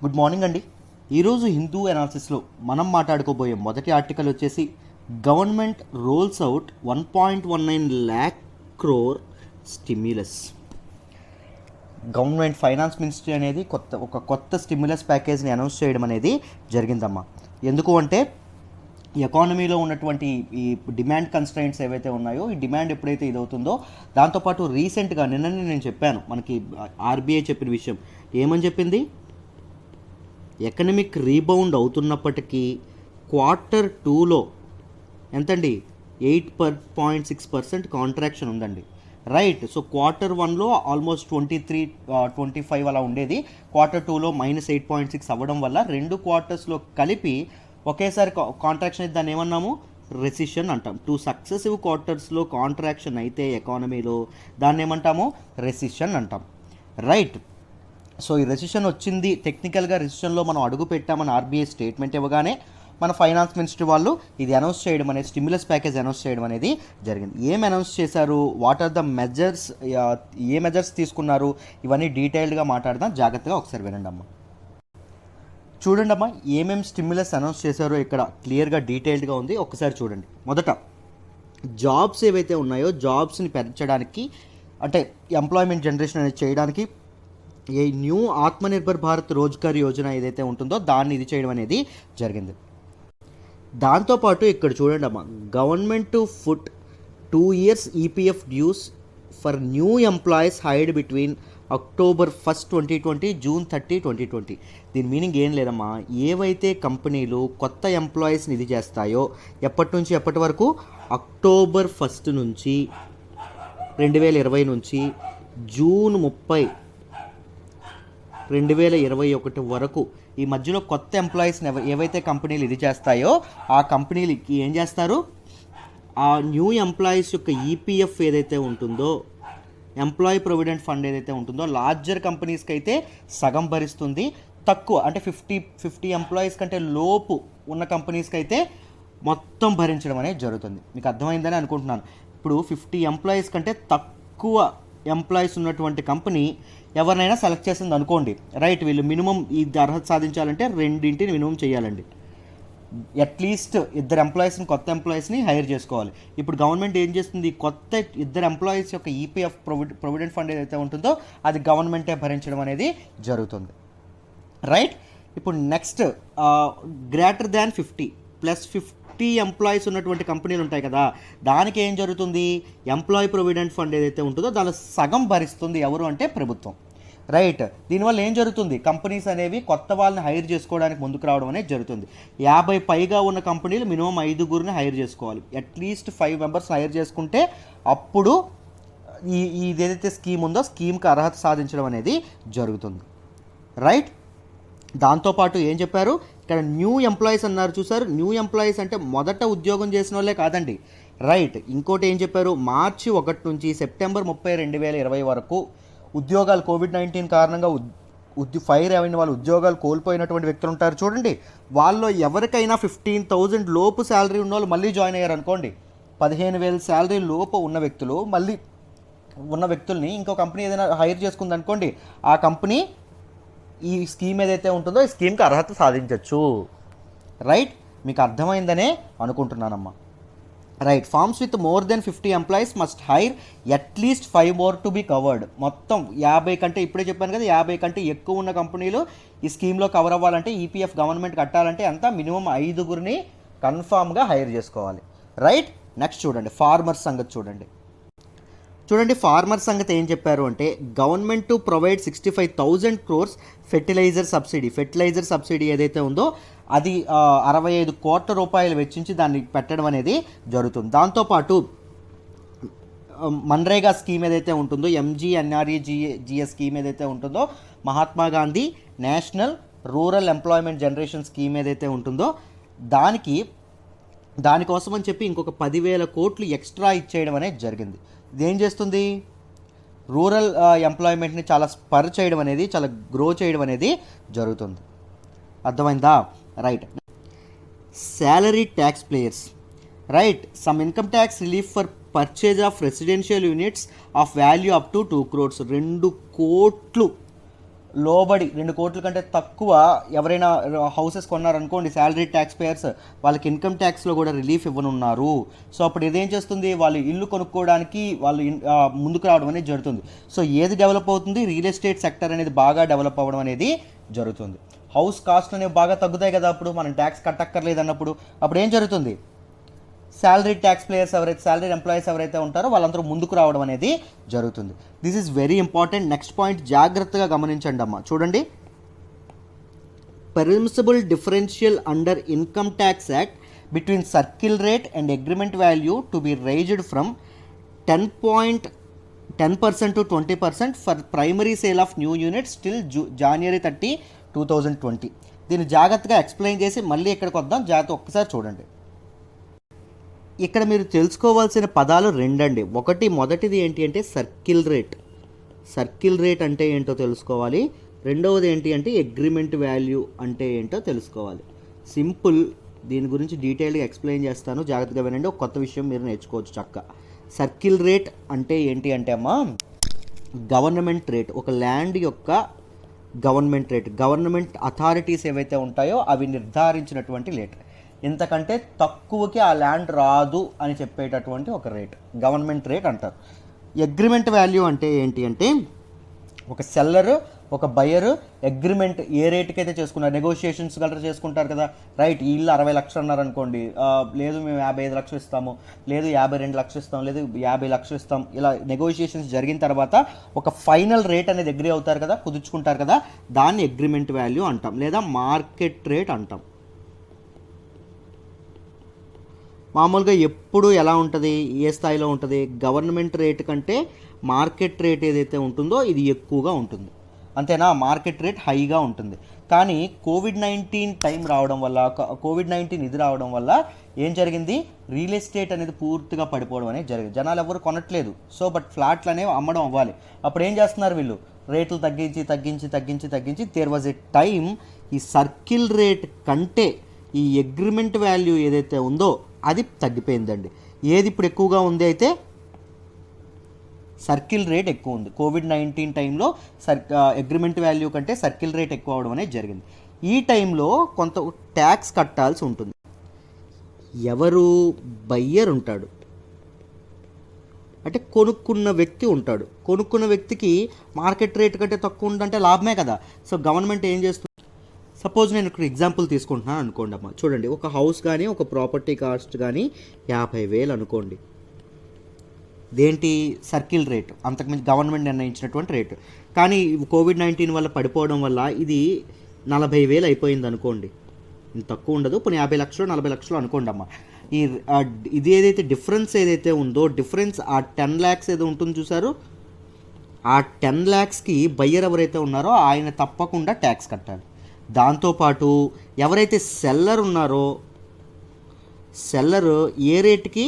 Good morning అండి. ఈరోజు హిందూ అనాలిసిస్లో మనం మాట్లాడుకోబోయే మొదటి ఆర్టికల్ వచ్చేసి government rolls out 1.19 lakh crore stimulus. Government finance ministry అనేది కొత్త స్టిమ్యులస్ ప్యాకేజ్ని అనౌన్స్ చేయడం అనేది జరిగిందమ్మా. ఎందుకు అంటే ఎకానమీలో ఉన్నటువంటి ఈ డిమాండ్ కన్స్ట్రైంట్స్ ఏవైతే ఉన్నాయో, ఈ డిమాండ్ ఎప్పుడైతే ఇదవుతుందో, దాంతోపాటు రీసెంట్గా నిన్ననే నేను చెప్పాను, మనకి ఆర్బీఐ చెప్పిన విషయం ఏమని చెప్పింది, ఎకనమిక్ రీబౌండ్ అవుతున్నప్పటికీ Q2లో ఎంతండి 8.6% కాంట్రాక్షన్ ఉందండి. రైట్. సో Q1లో ఆల్మోస్ట్ 23-25 అలా ఉండేది. Q2లో -8.6 అవ్వడం వల్ల రెండు క్వార్టర్స్లో కలిపి ఒకేసారి కాంట్రాక్షన్ అయితే దాన్ని ఏమన్నాము, రెసిషన్ అంటాం. 2 సక్సెసివ్ క్వార్టర్స్లో కాంట్రాక్షన్ అయితే ఎకానమీలో దాన్ని ఏమంటాము, రెసిషన్ అంటాం. రైట్. సో ఈ రెసిషన్ వచ్చింది, టెక్నికల్గా రెసిషన్లో మనం అడుగు పెట్టామని ఆర్బీఐ స్టేట్మెంట్ ఇవ్వగానే మన ఫైనాన్స్ మినిస్ట్రీ వాళ్ళు ఇది అనౌన్స్ చేయడం అనేది, స్టిమ్యులస్ ప్యాకేజ్ అనౌన్స్ చేయడం అనేది జరిగింది. ఏం అనౌన్స్ చేశారు, వాట్ ఆర్ ద మెజర్స్, ఏ మెజర్స్ తీసుకున్నారు, ఇవన్నీ డీటెయిల్డ్గా మాట్లాడదాం. జాగ్రత్తగా ఒకసారి వినండి అమ్మా. చూడండి అమ్మా, ఏమేమి స్టిమ్యులస్ అనౌన్స్ చేశారో ఇక్కడ క్లియర్గా డీటెయిల్డ్గా ఉంది. ఒకసారి చూడండి. మొదట జాబ్స్ ఏవైతే ఉన్నాయో జాబ్స్ని పెంచడానికి, అంటే ఎంప్లాయ్మెంట్ జనరేషన్ అనేది చేయడానికి ఈ న్యూ ఆత్మనిర్భర్ భారత్ రోజ్గార్ యోజన ఏదైతే ఉంటుందో దాన్ని ఇది చేయడం అనేది జరిగింది. దాంతోపాటు ఇక్కడ చూడండి అమ్మా, government to foot 2 years EPF dues for new employees hired between October 1st, 2020 June 30, 2020. దీని మీనింగ్ ఏం లేదమ్మా, ఏవైతే కంపెనీలు కొత్త ఎంప్లాయీస్ని ఇది చేస్తాయో ఎప్పటి నుంచి ఎప్పటి వరకు, October 1st నుంచి 2020 నుంచి June 30, 2021 వరకు ఈ మధ్యలో కొత్త ఎంప్లాయీస్ని ఏవైతే కంపెనీలు ఇది చేస్తాయో ఆ కంపెనీలకి ఏం చేస్తారు, ఆ న్యూ ఎంప్లాయీస్ యొక్క ఈపీఎఫ్ ఏదైతే ఉంటుందో, ఎంప్లాయీ ప్రొవిడెంట్ ఫండ్ ఏదైతే ఉంటుందో, లార్జర్ కంపెనీస్కి అయితే సగం భరిస్తుంది. తక్కువ అంటే 50 ఎంప్లాయీస్ కంటే లోపు ఉన్న కంపెనీస్కి అయితే మొత్తం భరించడం అనేది జరుగుతుంది. మీకు అర్థమైందని అనుకుంటున్నాను. ఇప్పుడు 50 ఎంప్లాయీస్ కంటే తక్కువ ఎంప్లాయీస్ ఉన్నటువంటి కంపెనీ ఎవరినైనా సెలెక్ట్ చేసింది అనుకోండి. రైట్. వీళ్ళు మినిమం ఈ అర్హత సాధించాలంటే రెండింటిని మినిమం చేయాలండి. అట్లీస్ట్ 2 ఎంప్లాయీస్ని, కొత్త ఎంప్లాయీస్ని హైర్ చేసుకోవాలి. ఇప్పుడు గవర్నమెంట్ ఏం చేస్తుంది, కొత్త 2 ఎంప్లాయీస్ యొక్క ఈపీఎఫ్ ప్రొవిడెంట్ ఫండ్ ఏదైతే ఉంటుందో అది గవర్నమెంటే భరించడం అనేది జరుగుతుంది. రైట్. ఇప్పుడు next greater than 50 plus 50 employees ఉన్నటువంటి కంపెనీలు ఉంటాయి కదా, దానికి ఏం జరుగుతుంది, ఎంప్లాయీ ప్రొవిడెంట్ ఫండ్ ఏదైతే ఉంటుందో దానిలో సగం భరిస్తుంది ఎవరు అంటే ప్రభుత్వం. రైట్. దీనివల్ల ఏం జరుగుతుంది, కంపెనీస్ అనేవి కొత్త వాళ్ళని హైర్ చేసుకోవడానికి ముందుకు రావడం అనేది జరుగుతుంది. 50 పైగా ఉన్న కంపెనీలు మినిమం 5 హైర్ చేసుకోవాలి. అట్లీస్ట్ 5 members హైర్ చేసుకుంటే అప్పుడు ఇదేదైతే స్కీమ్ ఉందో స్కీమ్కి అర్హత సాధించడం అనేది జరుగుతుంది. రైట్. దాంతోపాటు ఏం చెప్పారు, ఇక్కడ న్యూ ఎంప్లాయీస్ అన్నారు చూసారు. న్యూ ఎంప్లాయీస్ అంటే మొదట ఉద్యోగం చేసిన వాళ్ళే కాదండి. రైట్. ఇంకోటి ఏం చెప్పారు, March 1 నుంచి September 30, 2020 వరకు ఉద్యోగాలు COVID-19 కారణంగా ఫైర్ అయిన వాళ్ళు, ఉద్యోగాలు కోల్పోయినటువంటి వ్యక్తులు ఉంటారు చూడండి, వాళ్ళు ఎవరికైనా 15,000 లోపు శాలరీ ఉన్న వాళ్ళు మళ్ళీ జాయిన్ అయ్యారు అనుకోండి, 15,000 శాలరీ లోపు ఉన్న వ్యక్తులు మళ్ళీ ఉన్న వ్యక్తుల్ని ఇంకో కంపెనీ ఏదైనా హైర్ చేసుకుంది అనుకోండి, ఆ కంపెనీ ఈ స్కీమ్ ఏదైతే ఉంటుందో ఈ స్కీమ్కి అర్హత సాధించవచ్చు. రైట్. మీకు అర్థమైందనే అనుకుంటున్నానమ్మా. Right. Firms with more than 50 employees must hire at least 5 more to be covered. మొత్తం 50 కంటే, ఇప్పుడే చెప్పాను కదా, 50 కంటే ఎక్కువ ఉన్న కంపెనీలు ఈ స్కీమ్లో కవర్ అవ్వాలంటే, ఈపీఎఫ్ గవర్నమెంట్ కట్టాలంటే అంతా మినిమం 5 కన్ఫామ్గా హైర్ చేసుకోవాలి. రైట్. నెక్స్ట్ చూడండి, ఫార్మర్స్ సంగతి చూడండి. ఫార్మర్ సంగతి ఏం చెప్పారు అంటే, government to provide 65,000 crores fertiliser subsidy ఏదైతే ఉందో అది 65 కోట్ల రూపాయలు వెచ్చించి దాన్ని పెట్టడం అనేది జరుగుతుంది. దాంతోపాటు మన్రేగా స్కీమ్ ఏదైతే ఉంటుందో, MGNREGA స్కీమ్ ఏదైతే ఉంటుందో, Mahatma Gandhi national rural employment generation scheme ఏదైతే ఉంటుందో దానికోసం అని చెప్పి ఇంకొక 10,000 కోట్లు ఎక్స్ట్రా ఇచ్చేయడం అనేది జరిగింది. ఇదేం చేస్తుంది, రూరల్ ఎంప్లాయ్మెంట్ని చాలా స్పర్ చేయడం అనేది, చాలా గ్రో చేయడం అనేది జరుగుతుంది. అర్థమైందా? Right. Salary tax players. Right. Some income tax relief for purchase of residential units of value up to 2 crores. 2 కోట్లు లోబడి 2 కోట్ల కంటే తక్కువ ఎవరైనా హౌసెస్ కొన్నారనుకోండి శాలరీ ట్యాక్స్ పేయర్స్, వాళ్ళకి ఇన్కమ్ ట్యాక్స్లో కూడా రిలీఫ్ ఇవ్వనున్నారు. సో అప్పుడు ఇదేం చేస్తుంది, వాళ్ళు ఇల్లు కొనుక్కోవడానికి వాళ్ళు ముందుకు రావడం అనేది జరుగుతుంది. సో ఏది డెవలప్ అవుతుంది, రియల్ ఎస్టేట్ సెక్టర్ అనేది బాగా డెవలప్ అవ్వడం అనేది జరుగుతుంది. హౌస్ కాస్ట్ అనేవి బాగా తగ్గుతాయి కదా, అప్పుడు మనం ట్యాక్స్ కట్టక్కర్లేదు అన్నప్పుడు అప్పుడు ఏం జరుగుతుంది, శాలరీ ట్యాక్స్ ప్లేయర్స్ ఎవరైతే శాలరీ ఎంప్లాయీస్ ఎవరైతే ఉంటారో వాళ్ళందరూ ముందుకు రావడం అనేది జరుగుతుంది. This is very important. Next point జాగ్రత్తగా గమనించండి అమ్మా, చూడండి. Permissible differential under income tax act between circle rate and agreement value to be raised from 10% to 20% for primary sale of new units till January 30, 2020. దీన్ని జాగ్రత్తగా explain చేసి మళ్ళీ ఇక్కడికి వద్దాం, జాగ్రత్త ఒక్కసారి చూడండి. ఇక్కడ మీరు తెలుసుకోవాల్సిన పదాలు రెండండి. మొదటిది ఏంటి అంటే సర్కిల్ రేట్. సర్కిల్ రేట్ అంటే ఏంటో తెలుసుకోవాలి. రెండవది ఏంటి అంటే అగ్రిమెంట్ వాల్యూ అంటే ఏంటో తెలుసుకోవాలి. సింపుల్, దీని గురించి డీటెయిల్గా ఎక్స్ప్లెయిన్ చేస్తాను, జాగ్రత్తగా వినండి. ఒక కొత్త విషయం మీరు నేర్చుకోవచ్చు చక్కగా. సర్కిల్ రేట్ అంటే ఏంటి అంటే అమ్మా, గవర్నమెంట్ రేట్, ఒక ల్యాండ్ యొక్క గవర్నమెంట్ రేట్, గవర్నమెంట్ అథారిటీస్ ఏవైతే ఉంటాయో అవి నిర్ధారించినటువంటి రేట్. ఇంతకంటే తక్కువకి ఆ ల్యాండ్ రాదు అని చెప్పేటటువంటి ఒక రేట్ గవర్నమెంట్ రేట్ అంటారు. అగ్రిమెంట్ వాల్యూ అంటే ఏంటి అంటే, ఒక సెల్లరు ఒక బయరు అగ్రిమెంట్ ఏ రేటుకి అయితే చేసుకున్నారు, నెగోషియేషన్స్ గట్రా చేసుకుంటారు కదా, రైట్. ఈ ఇల్లు 60 లక్షలు అన్నారనుకోండి, లేదు మేము 55 లక్షలు ఇస్తాము, లేదు 52 లక్షలు ఇస్తాం, లేదు 50 లక్షలు ఇస్తాం, ఇలా నెగోషియేషన్స్ జరిగిన తర్వాత ఒక ఫైనల్ రేట్ అనేది అగ్రి అవుతారు కదా, కుదుర్చుకుంటారు కదా, దాన్ని అగ్రిమెంట్ వాల్యూ అంటాం, లేదా మార్కెట్ రేట్ అంటాం. మామూలుగా ఎప్పుడు ఎలా ఉంటుంది, ఏ స్థాయిలో ఉంటుంది, గవర్నమెంట్ రేట్ కంటే మార్కెట్ రేట్ ఏదైతే ఉంటుందో ఇది ఎక్కువగా ఉంటుంది, అంతేనా. మార్కెట్ రేట్ హైగా ఉంటుంది. కానీ కోవిడ్-19 టైం రావడం వల్ల, కోవిడ్-19 ఇది రావడం వల్ల ఏం జరిగింది, రియల్ ఎస్టేట్ అనేది పూర్తిగా పడిపోవడం అనేది జరిగింది. జనాలు ఎవరు కొనట్లేదు. సో బట్ ఫ్లాట్లు అనేవి అమ్మడం అవ్వాలి. అప్పుడు ఏం చేస్తున్నారు వీళ్ళు, రేట్లు తగ్గించి దేర్ వాజ్ ఎ టైం ఈ సర్కిల్ రేట్ కంటే ఈ అగ్రిమెంట్ వాల్యూ ఏదైతే ఉందో అది తగ్గిపోయిందండి. ఏది ఇప్పుడు ఎక్కువగా ఉంది అంటే సర్కిల్ రేట్ ఎక్కువ ఉంది. కోవిడ్-19 టైంలో అగ్రిమెంట్ వాల్యూ కంటే సర్కిల్ రేట్ ఎక్కువ అవడం అనేది జరిగింది. ఈ టైంలో కొంత ట్యాక్స్ కట్టాల్సి ఉంటుంది. ఎవరు, బయ్యర్ ఉంటాడు అంటే కొనుక్కున్న వ్యక్తి ఉంటాడు. కొనుక్కున్న వ్యక్తికి మార్కెట్ రేట్ కంటే తక్కువ ఉందంటే లాభమే కదా. సో గవర్నమెంట్ ఏం చేస్తుంది, సపోజ్ నేను ఇక్కడ ఎగ్జాంపుల్ తీసుకుంటున్నాను అనుకోండి అమ్మా, చూడండి. ఒక హౌస్ కానీ ఒక ప్రాపర్టీ కాస్ట్ కానీ 50,000 అనుకోండి. దేంటి, సర్కిల్ రేట్, అంతకుమించి గవర్నమెంట్ నిర్ణయించినటువంటి రేటు. కానీ కోవిడ్-19 వల్ల పడిపోవడం వల్ల ఇది 40,000 అయిపోయింది అనుకోండి. ఇంత తక్కువ ఉండదు, కొన్ని 50 లక్షలు 40 లక్షలు అనుకోండి అమ్మా. ఇది ఏదైతే డిఫరెన్స్ ఏదైతే ఉందో, డిఫరెన్స్ ఆ 10 lakhs ఏదో ఉంటుంది చూసారు, ఆ 10 lakhsకి బయ్యర్ ఎవరైతే ఉన్నారో ఆయన తప్పకుండా ట్యాక్స్ కట్టాలి. దాంతోపాటు ఎవరైతే సెల్లర్ ఉన్నారో, సెల్లర్ ఏ రేటుకి,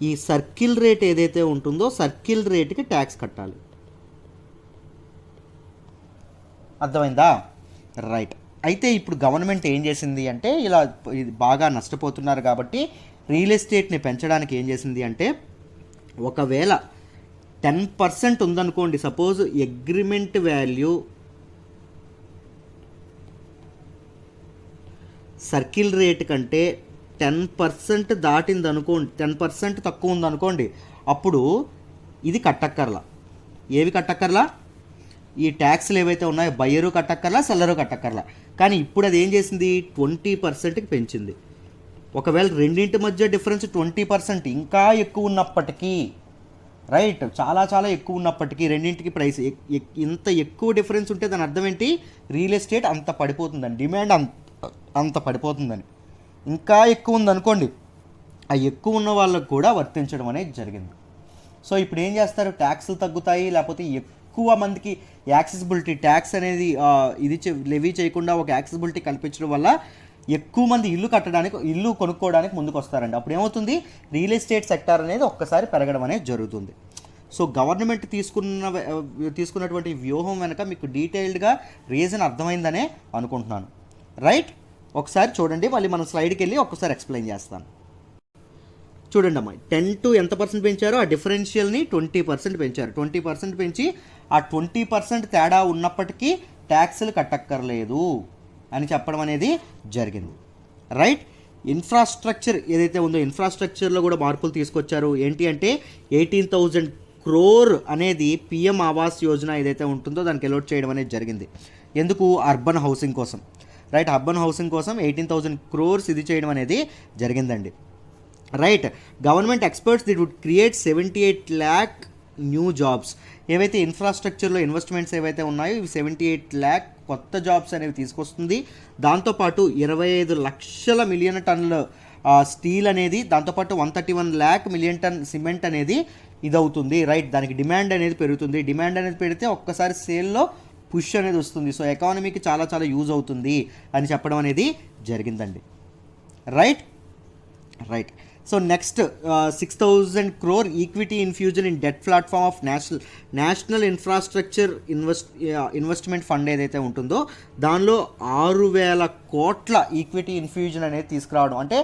ఈ సర్కిల్ రేట్ ఏదైతే ఉంటుందో సర్కిల్ రేట్కి ట్యాక్స్ కట్టాలి. అర్థమైందా, రైట్. అయితే ఇప్పుడు గవర్నమెంట్ ఏం చేసింది అంటే, ఇలా బాగా నష్టపోతున్నారు కాబట్టి రియల్ ఎస్టేట్ని పెంచడానికి ఏం చేసింది అంటే, ఒకవేళ 10% ఉందనుకోండి, suppose agreement value circle rate కంటే 10% దాటింది అనుకోండి, 10% తక్కువ ఉందనుకోండి, అప్పుడు ఇది కట్టక్కర్లా. ఏవి కట్టక్కర్లా, ఈ ట్యాక్స్లు ఏవైతే ఉన్నాయో బయ్యరు కట్టక్కర్లా, సెల్లరు కట్టక్కర్లా. కానీ ఇప్పుడు అది ఏం చేసింది, 20%కి పెంచింది. ఒకవేళ రెండింటి మధ్య డిఫరెన్స్ 20% ఇంకా ఎక్కువ ఉన్నప్పటికీ, రైట్, చాలా ఎక్కువ ఉన్నప్పటికీ రెండింటికి ప్రైస్ ఇంత ఎక్కువ డిఫరెన్స్ ఉంటే దాని అర్థం ఏంటి, రియల్ ఎస్టేట్ అంత పడిపోతుందని, డిమాండ్ అంత పడిపోతుందని. ఇంకా ఎక్కువ ఉందనుకోండి, ఆ ఎక్కువ ఉన్న వాళ్ళకు కూడా వర్తించడం అనేది జరిగింది. సో ఇప్పుడు ఏం చేస్తారు, ట్యాక్స్లు తగ్గుతాయి, లేకపోతే ఎక్కువ మందికి యాక్సెసిబిలిటీ ట్యాక్స్ అనేది లెవీ చేయకుండా ఒక యాక్సెసిబిలిటీ కల్పించడం వల్ల ఎక్కువ మంది ఇల్లు కొనుక్కోవడానికి ముందుకు వస్తారండి. అప్పుడు ఏమవుతుంది, రియల్ ఎస్టేట్ సెక్టార్ అనేది ఒక్కసారి పెరగడం అనేది జరుగుతుంది. సో గవర్నమెంట్ తీసుకున్నటువంటి వ్యూహం వెనక మీకు డీటెయిల్డ్గా రీజన్ అర్థమైందనే అనుకుంటున్నాను, రైట్. ఒకసారి చూడండి, మళ్ళీ మనం స్లైడ్కి వెళ్ళి ఒక్కసారి ఎక్స్ప్లెయిన్ చేస్తాను. చూడండి అమ్మా, 10 to ఎంత పర్సెంట్ పెంచారో ఆ డిఫరెన్షియల్ని 20% పెంచారు. 20% పెంచి ఆ 20% తేడా ఉన్నప్పటికీ ట్యాక్సులు కట్టక్కర్లేదు అని చెప్పడం అనేది జరిగింది. రైట్. ఇన్ఫ్రాస్ట్రక్చర్ ఏదైతే ఉందో ఇన్ఫ్రాస్ట్రక్చర్లో కూడా మార్పులు తీసుకొచ్చారు. ఏంటి అంటే 18,000 crore అనేది పిఎం ఆవాస్ యోజన ఏదైతే ఉంటుందో దానికి అలౌట్ చేయడం అనేది జరిగింది. ఎందుకు? అర్బన్ హౌసింగ్ కోసం. రైట్. అర్బన్ హౌసింగ్ కోసం 18,000 crores ఇది చేయడం అనేది జరిగిందండి. Right. Government experts that would create 78 lakh new jobs. ఏవైతే ఇన్ఫ్రాస్ట్రక్చర్లో ఇన్వెస్ట్మెంట్స్ ఏవైతే ఉన్నాయో ఇవి 78 lakh కొత్త జాబ్స్ అనేవి తీసుకొస్తుంది. దాంతోపాటు 25 లక్షల మిలియన్ టన్నుల స్టీల్ అనేది, దాంతోపాటు 131 lakh మిలియన్ టన్ సిమెంట్ అనేది ఇదవుతుంది. రైట్. దానికి డిమాండ్ అనేది పెరుగుతుంది. డిమాండ్ అనేది పెడితే ఒక్కసారి సేల్లో పుష్ అనేది వస్తుంది. సో ఎకానమీకి చాలా చాలా యూజ్ అవుతుంది అని చెప్పడం అనేది జరిగిందండి. Right. Right. So next 6,000 crore equity infusion in debt platform of national infrastructure investment fund ఏదైతే ఉంటుందో దానిలో 6,000 కోట్ల ఈక్విటీ ఇన్ఫ్యూజన్ అనేది తీసుకురావడం, అంటే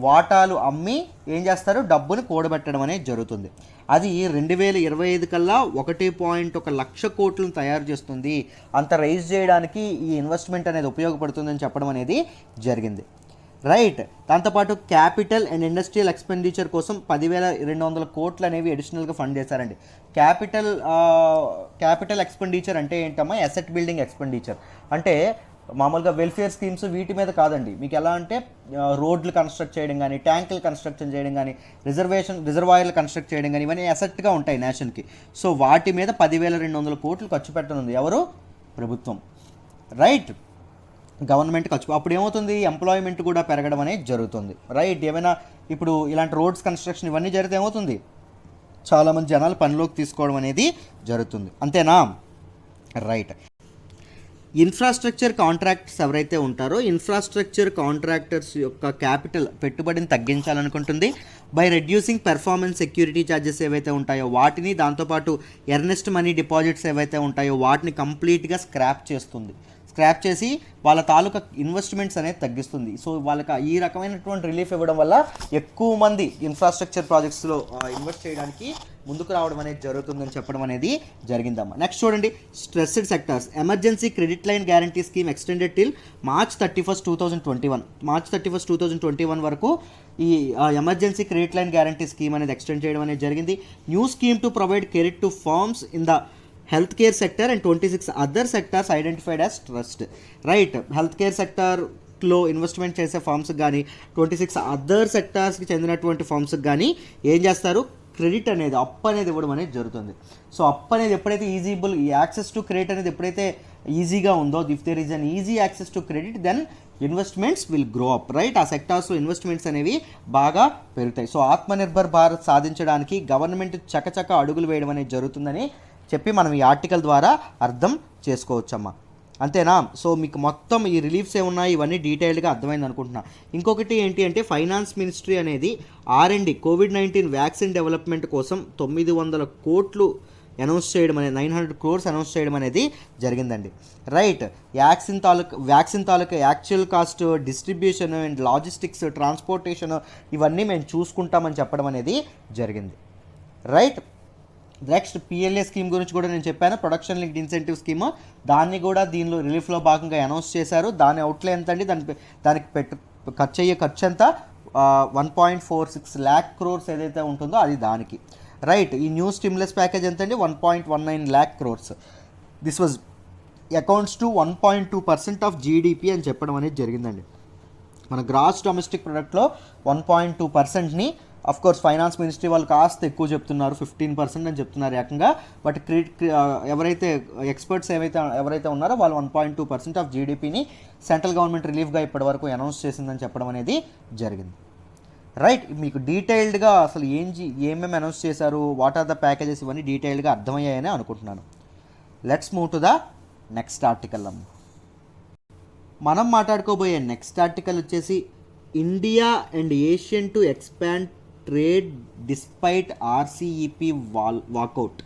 వాటాలు అమ్మి ఏం చేస్తారు, డబ్బుని కూడబెట్టడం అనేది జరుగుతుంది. అది 2025 కల్లా 1.1 లక్ష కోట్లను తయారు చేస్తుంది. అంత రైజ్ చేయడానికి ఈ ఇన్వెస్ట్మెంట్ అనేది ఉపయోగపడుతుందని చెప్పడం అనేది జరిగింది. రైట్. దాంతోపాటు క్యాపిటల్ అండ్ ఇండస్ట్రియల్ ఎక్స్పెండిచర్ కోసం 10,200 కోట్లు అనేవి అడిషనల్గా ఫండ్ చేశారండి. క్యాపిటల్ ఎక్స్పెండిచర్ అంటే ఏంటమ్మా? అసెట్ బిల్డింగ్ ఎక్స్పెండిచర్ అంటే మామూలుగా వెల్ఫేర్ స్కీమ్స్ వీటి మీద కాదండి. మీకు ఎలా అంటే రోడ్లు కన్స్ట్రక్ట్ చేయడం కానీ, ట్యాంకులు కన్స్ట్రక్షన్ చేయడం కానీ, రిజర్వాయర్లు కన్స్ట్రక్ట్ చేయడం కానీ, ఇవన్నీ అసెట్గా ఉంటాయి నేషన్కి. సో వాటి మీద 10,200 కోట్లు ఖర్చు పెట్టనుంది ఎవరు? ప్రభుత్వం. రైట్. గవర్నమెంట్ ఖర్చు. అప్పుడు ఏమవుతుంది? ఎంప్లాయ్మెంట్ కూడా పెరగడం అనేది జరుగుతుంది. రైట్. ఏమైనా ఇప్పుడు ఇలాంటి రోడ్స్ కన్స్ట్రక్షన్ ఇవన్నీ జరిగితే ఏమవుతుంది? చాలామంది జనాలు పనిలోకి తీసుకోవడం అనేది జరుగుతుంది. అంతేనా? రైట్. ఇన్ఫ్రాస్ట్రక్చర్ కాంట్రాక్టర్స్ ఎవరైతే ఉంటారో ఇన్ఫ్రాస్ట్రక్చర్ కాంట్రాక్టర్స్ యొక్క క్యాపిటల్ పెట్టుబడిని తగ్గించాలనుకుంటుంది by reducing performance security charges ఏవైతే ఉంటాయో వాటిని, దాంతోపాటు ఎర్నెస్ట్ మనీ డిపాజిట్స్ ఏవైతే ఉంటాయో వాటిని కంప్లీట్గా స్క్రాప్ చేసి వాళ్ళ తాలూకా ఇన్వెస్ట్మెంట్స్ అనేది తగ్గిస్తుంది. సో వాళ్ళకి ఈ రకమైనటువంటి రిలీఫ్ ఇవ్వడం వల్ల ఎక్కువ మంది ఇన్ఫ్రాస్ట్రక్చర్ ప్రాజెక్ట్స్లో ఇన్వెస్ట్ చేయడానికి ముందుకు రావడం అనేది జరుగుతుందని చెప్పడం అనేది జరిగిందమ్మా. నెక్స్ట్ చూడండి, stressed sectors emergency credit line guarantee scheme extended till March 31, 2021. March 31, 2021 వరకు ఈ emergency credit line guarantee scheme అనేది ఎక్స్టెండ్ చేయడం అనేది జరిగింది. New scheme to provide credit to firms in the health care sector and 26 other sectors identified as trust. Right. Health care సెక్టార్లో investment చేసే ఫార్మ్స్కి కానీ 26 అదర్ సెక్టార్స్కి చెందినటువంటి ఫార్మ్స్కి కానీ ఏం చేస్తారు? క్రెడిట్ అనేది, అప్పు అనేది ఇవ్వడం అనేది జరుగుతుంది. సో అప్పు అనేది ఎప్పుడైతే యాక్సెస్ టు క్రెడిట్ అనేది ఎప్పుడైతే ఈజీగా ఉందో, if there is an easy access to credit then investments will grow up. Right. ఆ సెక్టార్స్లో ఇన్వెస్ట్మెంట్స్ అనేవి బాగా పెరుగుతాయి. సో ఆత్మనిర్భర్ భారత్ సాధించడానికి గవర్నమెంట్ చకచక అడుగులు వేయడం అనేది జరుగుతుందని చెప్పి మనం ఈ ఆర్టికల్ ద్వారా అర్థం చేసుకోవచ్చమ్మా. అంతేనా? సో మీకు మొత్తం ఈ రిలీఫ్స్ ఏమున్నాయి ఇవన్నీ డీటెయిల్డ్గా అర్థమైంది అనుకుంటున్నా. ఇంకొకటి ఏంటి అంటే ఫైనాన్స్ మినిస్ట్రీ అనేది R&D COVID-19 వ్యాక్సిన్ డెవలప్మెంట్ కోసం 900 కోట్లు అనౌన్స్ చేయడం అనేది 900 crores అనౌన్స్ చేయడం అనేది జరిగిందండి. Right. Vaccine taluka actual cost, distribution and logistics, transportation ఇవన్నీ మేము చూసుకుంటామని చెప్పడం అనేది జరిగింది. రైట్. నెక్స్ట్ PLA స్కీమ్ గురించి కూడా నేను చెప్పాను, ప్రొడక్షన్ లింక్డ్ ఇన్సెంటివ్ స్కీమ్. దాన్ని కూడా దీనిలో రిలీఫ్లో భాగంగా అనౌన్స్ చేశారు. దాని అవుట్లే ఎంత అండి? దానికి ఖర్చు అయ్యే ఖర్చు ఎంత? 1.46 lakh crores ఏదైతే ఉంటుందో అది దానికి. రైట్. ఈ న్యూ స్టిమ్యులస్ ప్యాకేజ్ ఎంత అండి? 1.19 lakh crores. This was accounts to 1.2% of GDP అని చెప్పడం అనేది జరిగిందండి. మన గ్రాస్ డొమెస్టిక్ ప్రొడక్ట్లో 1.2%ని అఫ్ కోర్స్ ఫైనాన్స్ మినిస్ట్రీ వాళ్ళు కాస్త ఎక్కువ చెప్తున్నారు, 15% అని చెప్తున్నారు ఏకంగా. బట్ ఎవరైతే ఎక్స్పర్ట్స్ ఎవరైతే ఉన్నారో వాళ్ళు 1.2% ఆఫ్ GDPని సెంట్రల్ గవర్నమెంట్ రిలీఫ్గా ఇప్పటివరకు అనౌన్స్ చేసిందని చెప్పడం అనేది జరిగింది. రైట్. మీకు డీటెయిల్డ్గా అసలు ఏమేమి అనౌన్స్ చేశారు, వాట్ ఆర్ ద ప్యాకేజెస్, ఇవన్నీ డీటెయిల్డ్గా అర్థమయ్యాయని అనుకుంటున్నాను. Let's move to the next article. మనం మాట్లాడుకోబోయే నెక్స్ట్ ఆర్టికల్ వచ్చేసి India and ASEAN to expand trade despite RCEP walkout.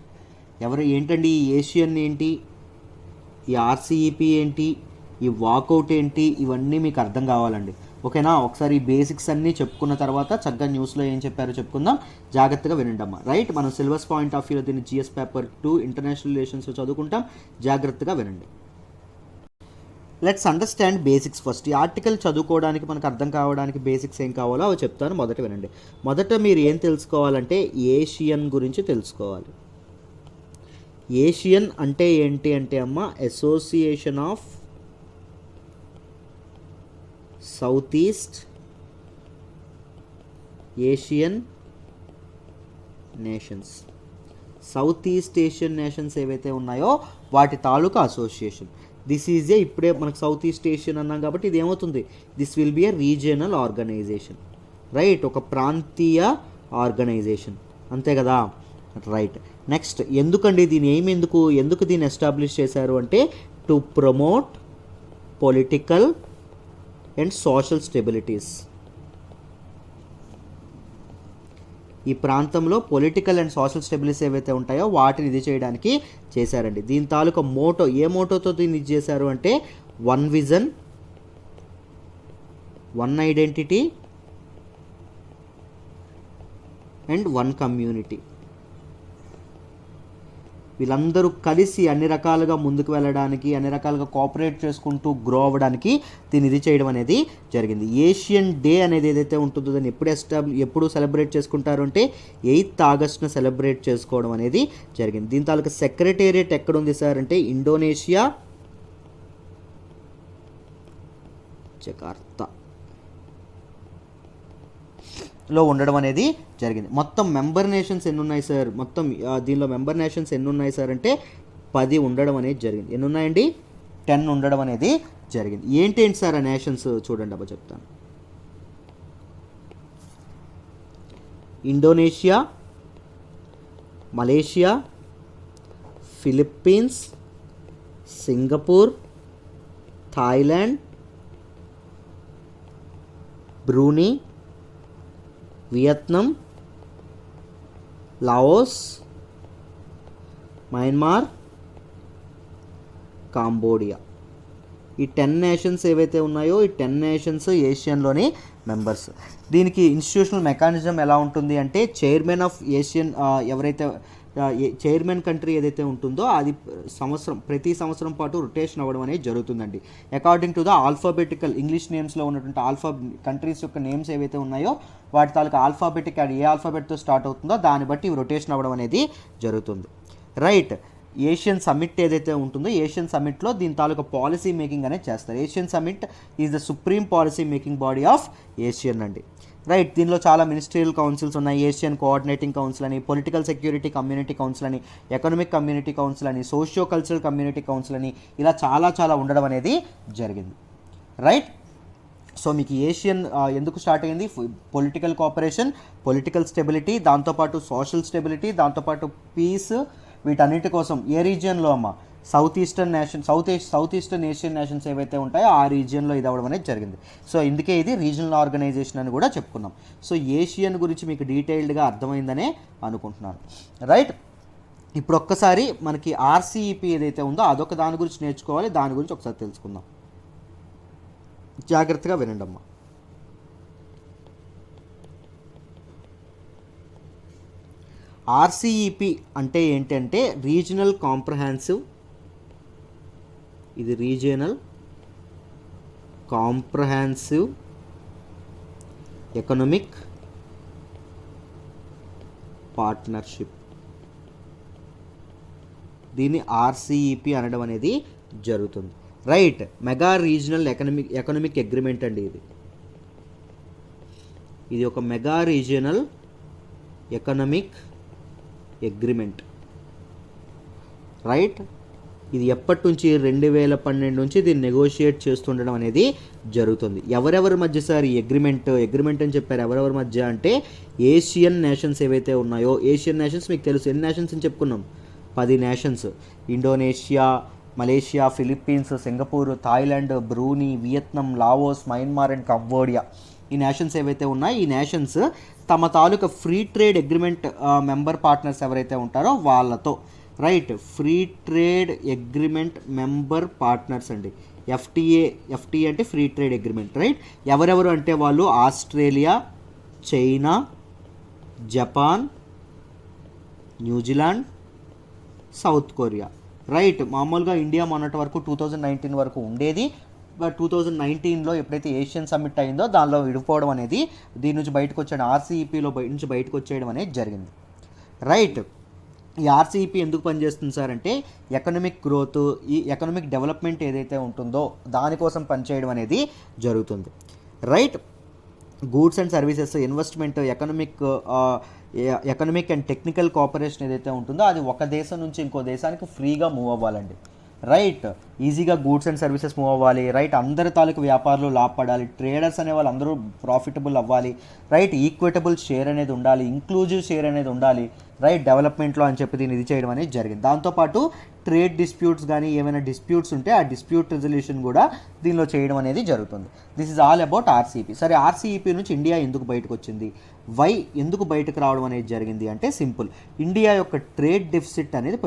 ఏంటండి ఈ ఏషియన్ ఏంటి, ఈ RCEP ఏంటి, ఈ వాకౌట్ ఏంటి, ఇవన్నీ మీకు అర్థం కావాలండి. ఓకేనా? ఒకసారి ఈ బేసిక్స్ అన్నీ చెప్పుకున్న తర్వాత చక్కగా న్యూస్లో ఏం చెప్పారో చెప్పుకుందాం. జాగ్రత్తగా వినండమ్మా. రైట్. మనం సిలబస్ పాయింట్ ఆఫ్ వ్యూలో దీన్ని GS పేపర్ 2 ఇంటర్నేషనల్ రిలేషన్స్ చదువుకుంటాం. జాగ్రత్తగా వినండి. Let's understand basics first. ఈ ఆర్టికల్ చదువుకోవడానికి మనకు అర్థం కావడానికి బేసిక్స్ ఏం కావాలో అవి చెప్తాను. మొదట వినండి. మొదట మీరు ఏం తెలుసుకోవాలంటే ఏషియన్ గురించి తెలుసుకోవాలి. ఏషియన్ అంటే ఏంటి అంటే అమ్మ, Association of South East Asian Nations. South East Asian nations ఏవైతే ఉన్నాయో వాటి తాలూకా అసోసియేషన్. దిస్ ఈజ్ ఏ, ఇప్పుడే మనకు సౌత్ ఈస్ట్ ఏషియన్ అన్నాం కాబట్టి ఇది ఏమవుతుంది, this will be a regional organisation, right, ఒక ప్రాంతీయ ఆర్గనైజేషన్, అంతే కదా, రైట్. నెక్స్ట్, ఎందుకండి దీని ఏమి, ఎందుకు దీన్ని ఎస్టాబ్లిష్ చేశారు అంటే to promote political and social stabilities. ఈ ప్రాంతంలో పొలిటికల్ అండ్ సోషల్ స్టెబిలిటీస్ ఏవైతే ఉంటాయో వాటిని ఇది చేయడానికి చేశారండి. దీని తాలూకా మోటో, ఏ మోటోతో దీన్ని ఇది చేశారు అంటే one vision, one identity and one community. వీళ్ళందరూ కలిసి అన్ని రకాలుగా ముందుకు వెళ్ళడానికి, అన్ని రకాలుగా కోఆపరేట్ చేసుకుంటూ గ్రో అవ్వడానికి దీన్ని ఇది చేయడం అనేది జరిగింది. ఏషియన్ డే అనేది ఏదైతే ఉంటుందో దాన్ని ఎప్పుడు సెలబ్రేట్ చేసుకుంటారు అంటే 8th ఆగస్టున సెలబ్రేట్ చేసుకోవడం అనేది జరిగింది. దీని తాలూకా సెక్రటేరియట్ ఎక్కడుంది సార్ అంటే ఇండోనేషియా, జకార్తా లో ఉండడం అనేది జరిగింది. మొత్తం మెంబర్ నేషన్స్ ఎన్ని ఉన్నాయి సార్, మొత్తం దీనిలో మెంబర్ నేషన్స్ ఎన్ని ఉన్నాయి సార్ అంటే 10 ఉండడం అనేది జరిగింది. ఎన్ని ఉన్నాయండి, 10 ఉండడం అనేది జరిగింది. ఏంటి సార్ ఆ నేషన్స్ చూడండి అబ్బా చెప్తాను. Indonesia, Malaysia, Philippines, Singapore, Thailand, Brunei, Vietnam, Laos, Myanmar, Cambodia. ఈ 10 నేషన్స్ ఏవైతే ఉన్నాయో ఈ 10 నేషన్స్ ఏషియన్లోని మెంబర్స్. దీనికి ఇన్స్టిట్యూషనల్ మెకానిజం ఎలా ఉంటుంది అంటే చైర్మన్ ఆఫ్ ఏషియన్, ఎవరైతే చైర్మన్ కంట్రీ ఏదైతే ఉంటుందో అది ప్రతి సంవత్సరం పాటు రొటేషన్ అవ్వడం అనేది జరుగుతుందండి. According to the alphabetical English నేమ్స్లో ఉన్నటువంటి కంట్రీస్ యొక్క నేమ్స్ ఏవైతే ఉన్నాయో వాటి తాలూకా ఆల్ఫాబెటిక్, అది ఏ ఆల్ఫాబెట్తో స్టార్ట్ అవుతుందో దాన్ని బట్టి రొటేషన్ అవ్వడం అనేది జరుగుతుంది, రైట్. ఏషియన్ సమ్మిట్ ఏదైతే ఉంటుందో ఏషియన్ సమ్మిట్లో దీని తాలూకా పాలసీ మేకింగ్ అనేది చేస్తారు. Asian summit is the supreme policy making body of Asian అండి, రైట్. దీనిలో చాలా మినిస్ట్రియల్ కౌన్సిల్స్ ఉన్నాయి. ఏషియన్ కోఆర్డినేటింగ్ కౌన్సిల్ అని, పొలిటికల్ సెక్యూరిటీ కమ్యూనిటీ కౌన్సిల్ అని, ఎకనామిక్ కమ్యూనిటీ కౌన్సిల్ అని, సోషియో కల్చరల్ కమ్యూనిటీ కౌన్సిల్ అని, ఇలా చాలా ఉండడం అనేది జరిగింది, రైట్. సో మీకు ఏషియన్ ఎందుకు స్టార్ట్ అయింది, పొలిటికల్ కోఆపరేషన్, పొలిటికల్ స్టెబిలిటీ, దాంతోపాటు సోషల్ స్టెబిలిటీ, దాంతోపాటు పీస్, వీటన్నిటి కోసం ఏ రీజియన్లో అమ్మ, సౌత్ ఈస్టర్న్ ఏషియన్ నేషన్స్ ఏవైతే ఉంటాయో ఆ రీజియన్లో ఇది అవ్వడం అనేది జరిగింది. సో ఇందుకే ఇది రీజనల్ ఆర్గనైజేషన్ అని కూడా చెప్పుకున్నాం. సో ఏషియన్ గురించి మీకు డీటెయిల్డ్గా అర్థమైందనే అనుకుంటున్నాను, రైట్. ఇప్పుడు ఒక్కసారి మనకి ఆర్సీఈపీ ఏదైతే ఉందో అదొక దాని గురించి నేర్చుకోవాలి. దాని గురించి ఒకసారి తెలుసుకుందాం, జాగ్రత్తగా వినండి అమ్మా. ఆర్సీఈపీ అంటే ఏంటంటే రీజనల్ కాంప్రహెన్సివ్, ఇది రీజియనల్ కాంప్రహెన్సివ్ ఎకనామిక్ పార్ట్నర్షిప్. దీన్ని ఆర్సీఈపీ అనడం అనేది జరుగుతుంది, right. Mega regional economic agreement అండి ఇది ఒక mega regional economic agreement, right. ఇది ఎప్పటి నుంచి 2012 నుంచి దీన్ని నెగోషియేట్ చేస్తుండడం అనేది జరుగుతుంది. ఎవరెవరి మధ్య సార్ ఈ అగ్రిమెంట్ అని చెప్పారు, ఎవరెవరి మధ్య అంటే ఏషియన్ నేషన్స్ ఏవైతే ఉన్నాయో, ఏషియన్ నేషన్స్ మీకు తెలుసు ఎన్ని నేషన్స్ అని చెప్పుకున్నాం, 10 nations. Indonesia, Malaysia, Philippines, Singapore, Thailand, Brunei, Vietnam, Laos, Myanmar and Cambodia. ఈ నేషన్స్ ఏవైతే ఉన్నాయో ఈ నేషన్స్ తమ తాలూకా free trade agreement member partners ఎవరైతే ఉంటారో వాళ్ళతో, right, free trade agreement member partners అండి. ఎఫ్టీఏ అంటే ఫ్రీ ట్రేడ్ అగ్రిమెంట్, రైట్. ఎవరెవరు అంటే వాళ్ళు Australia, China, Japan, New Zealand, South Korea, right. మామూలుగా ఇండియా మొన్నటి వరకు 2019 వరకు ఉండేది, 2019లో ఎప్పుడైతే ఏషియన్ సమ్మిట్ అయిందో దానిలో విడిపోవడం అనేది, దీని నుంచి బయటకు వచ్చేయడం, ఆర్సీఈపీలో నుంచి బయటకు వచ్చేయడం అనేది జరిగింది. రైట్. ఈ ఆర్సీఈపీ ఎందుకు పనిచేస్తుంది సార్ అంటే ఎకనామిక్ గ్రోత్, ఈ ఎకనామిక్ డెవలప్మెంట్ ఏదైతే ఉంటుందో దానికోసం పనిచేయడం అనేది జరుగుతుంది. Right. Goods and services, investment, economic and technical cooperation ఏదైతే ఉంటుందో అది ఒక దేశం నుంచి ఇంకో దేశానికి ఫ్రీగా మూవ్ అవ్వాలండి. రైట్. ఈజీగా గూడ్స్ అండ్ సర్వీసెస్ మూవ్ అవ్వాలి. రైట్. అందరి తాలూకు వ్యాపారులు లాభపడాలి, ట్రేడర్స్ అనే వాళ్ళు అందరూ ప్రాఫిటబుల్ అవ్వాలి. రైట్. ఈక్విటబుల్ షేర్ అనేది ఉండాలి, ఇంక్లూజివ్ షేర్ అనేది ఉండాలి. రైట్. డెవలప్మెంట్లో అని చెప్పి దీన్ని ఇది చేయడం అనేది జరిగింది. దాంతోపాటు ట్రేడ్ డిస్ప్యూట్స్ కానీ ఏమైనా డిస్ప్యూట్స్ ఉంటే ఆ డిస్ప్యూట్ రిజల్యూషన్ కూడా దీనిలో చేయడం అనేది జరుగుతుంది. This is all about RCEP. సరే, ఆర్సీఈపీ నుంచి ఇండియా ఎందుకు బయటకు వచ్చింది, ఎందుకు బయటకు రావడం అనేది జరిగింది అంటే సింపుల్, ఇండియా యొక్క ట్రేడ్ డెఫిసిట్ అనేది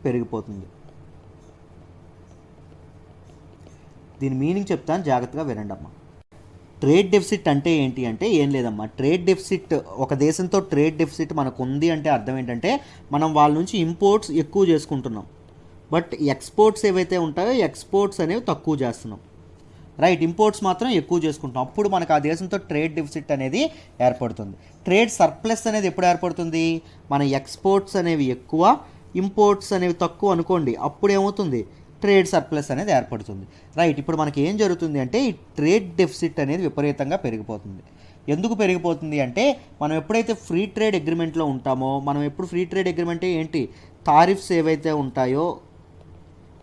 పెరిగిపోతుంది. దీని మీనింగ్ చెప్తాను, జాగ్రత్తగా వినండి అమ్మా. ట్రేడ్ డెఫిసిట్ అంటే ఏంటి అంటే ఏం లేదమ్మా. ట్రేడ్ డెఫిసిట్, ఒక దేశంతో ట్రేడ్ డెఫిసిట్ మనకు ఉంది అంటే అర్థం ఏంటంటే మనం వాళ్ళ నుంచి ఇంపోర్ట్స్ ఎక్కువ చేసుకుంటున్నాం, బట్ ఎక్స్పోర్ట్స్ ఏవైతే ఉంటాయో ఎక్స్పోర్ట్స్ అనేవి తక్కువ చేస్తున్నాం. రైట్. ఇంపోర్ట్స్ మాత్రం ఎక్కువ చేసుకుంటున్నాం. అప్పుడు మనకు ఆ దేశంతో ట్రేడ్ డెఫిసిట్ అనేది ఏర్పడుతుంది. ట్రేడ్ సర్ప్లస్ అనేది ఎప్పుడు ఏర్పడుతుంది, మన ఎక్స్పోర్ట్స్ అనేవి ఎక్కువ, ఇంపోర్ట్స్ అనేవి తక్కువ అనుకోండి, అప్పుడు ఏమవుతుంది, ట్రేడ్ సర్ప్లస్ అనేది ఏర్పడుతుంది. రైట్. ఇప్పుడు మనకి ఏం జరుగుతుంది అంటే ఈ ట్రేడ్ డెఫిసిట్ అనేది విపరీతంగా పెరిగిపోతుంది. ఎందుకు పెరిగిపోతుంది అంటే మనం ఎప్పుడైతే ఫ్రీ ట్రేడ్ అగ్రిమెంట్లో ఉంటామో, మనం ఎప్పుడు ఫ్రీ ట్రేడ్ అగ్రిమెంట్ ఏంటి, టారిఫ్స్ ఏవైతే ఉంటాయో,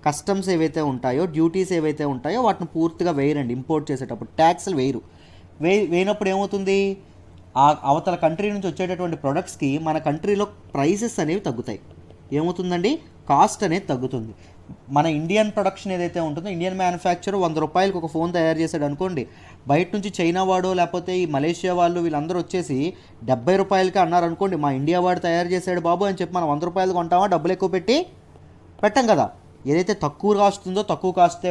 కస్టమ్స్ ఏవైతే ఉంటాయో, డ్యూటీస్ ఏవైతే ఉంటాయో వాటిని పూర్తిగా వేయరండి. ఇంపోర్ట్ చేసేటప్పుడు ట్యాక్స్లు వేయనప్పుడు ఏమవుతుంది, ఆ అవతల కంట్రీ నుంచి వచ్చేటటువంటి ప్రొడక్ట్స్కి మన కంట్రీలో ప్రైసెస్ అనేవి తగ్గుతాయి. ఏమవుతుందండి, కాస్ట్ అనేది తగ్గుతుంది. మన ఇండియన్ ప్రొడక్షన్ ఏదైతే ఉంటుందో, ఇండియన్ మ్యానుఫ్యాక్చర్ 100 రూపాయలకు ఒక ఫోన్ తయారు చేశాడు అనుకోండి, బయట నుంచి చైనా వాడు లేకపోతే ఈ మలేషియా వాళ్ళు వీళ్ళందరూ వచ్చేసి 70 రూపాయలకి అన్నారు అనుకోండి, మా ఇండియా వాడు తయారు చేశాడు బాబు అని చెప్పి మనం 100 రూపాయలు కొంటామా, డబ్బులు ఎక్కువ పెట్టి పెట్టాం కదా. ఏదైతే తక్కువ కాస్ట్ ఉందో తక్కువ కాస్టే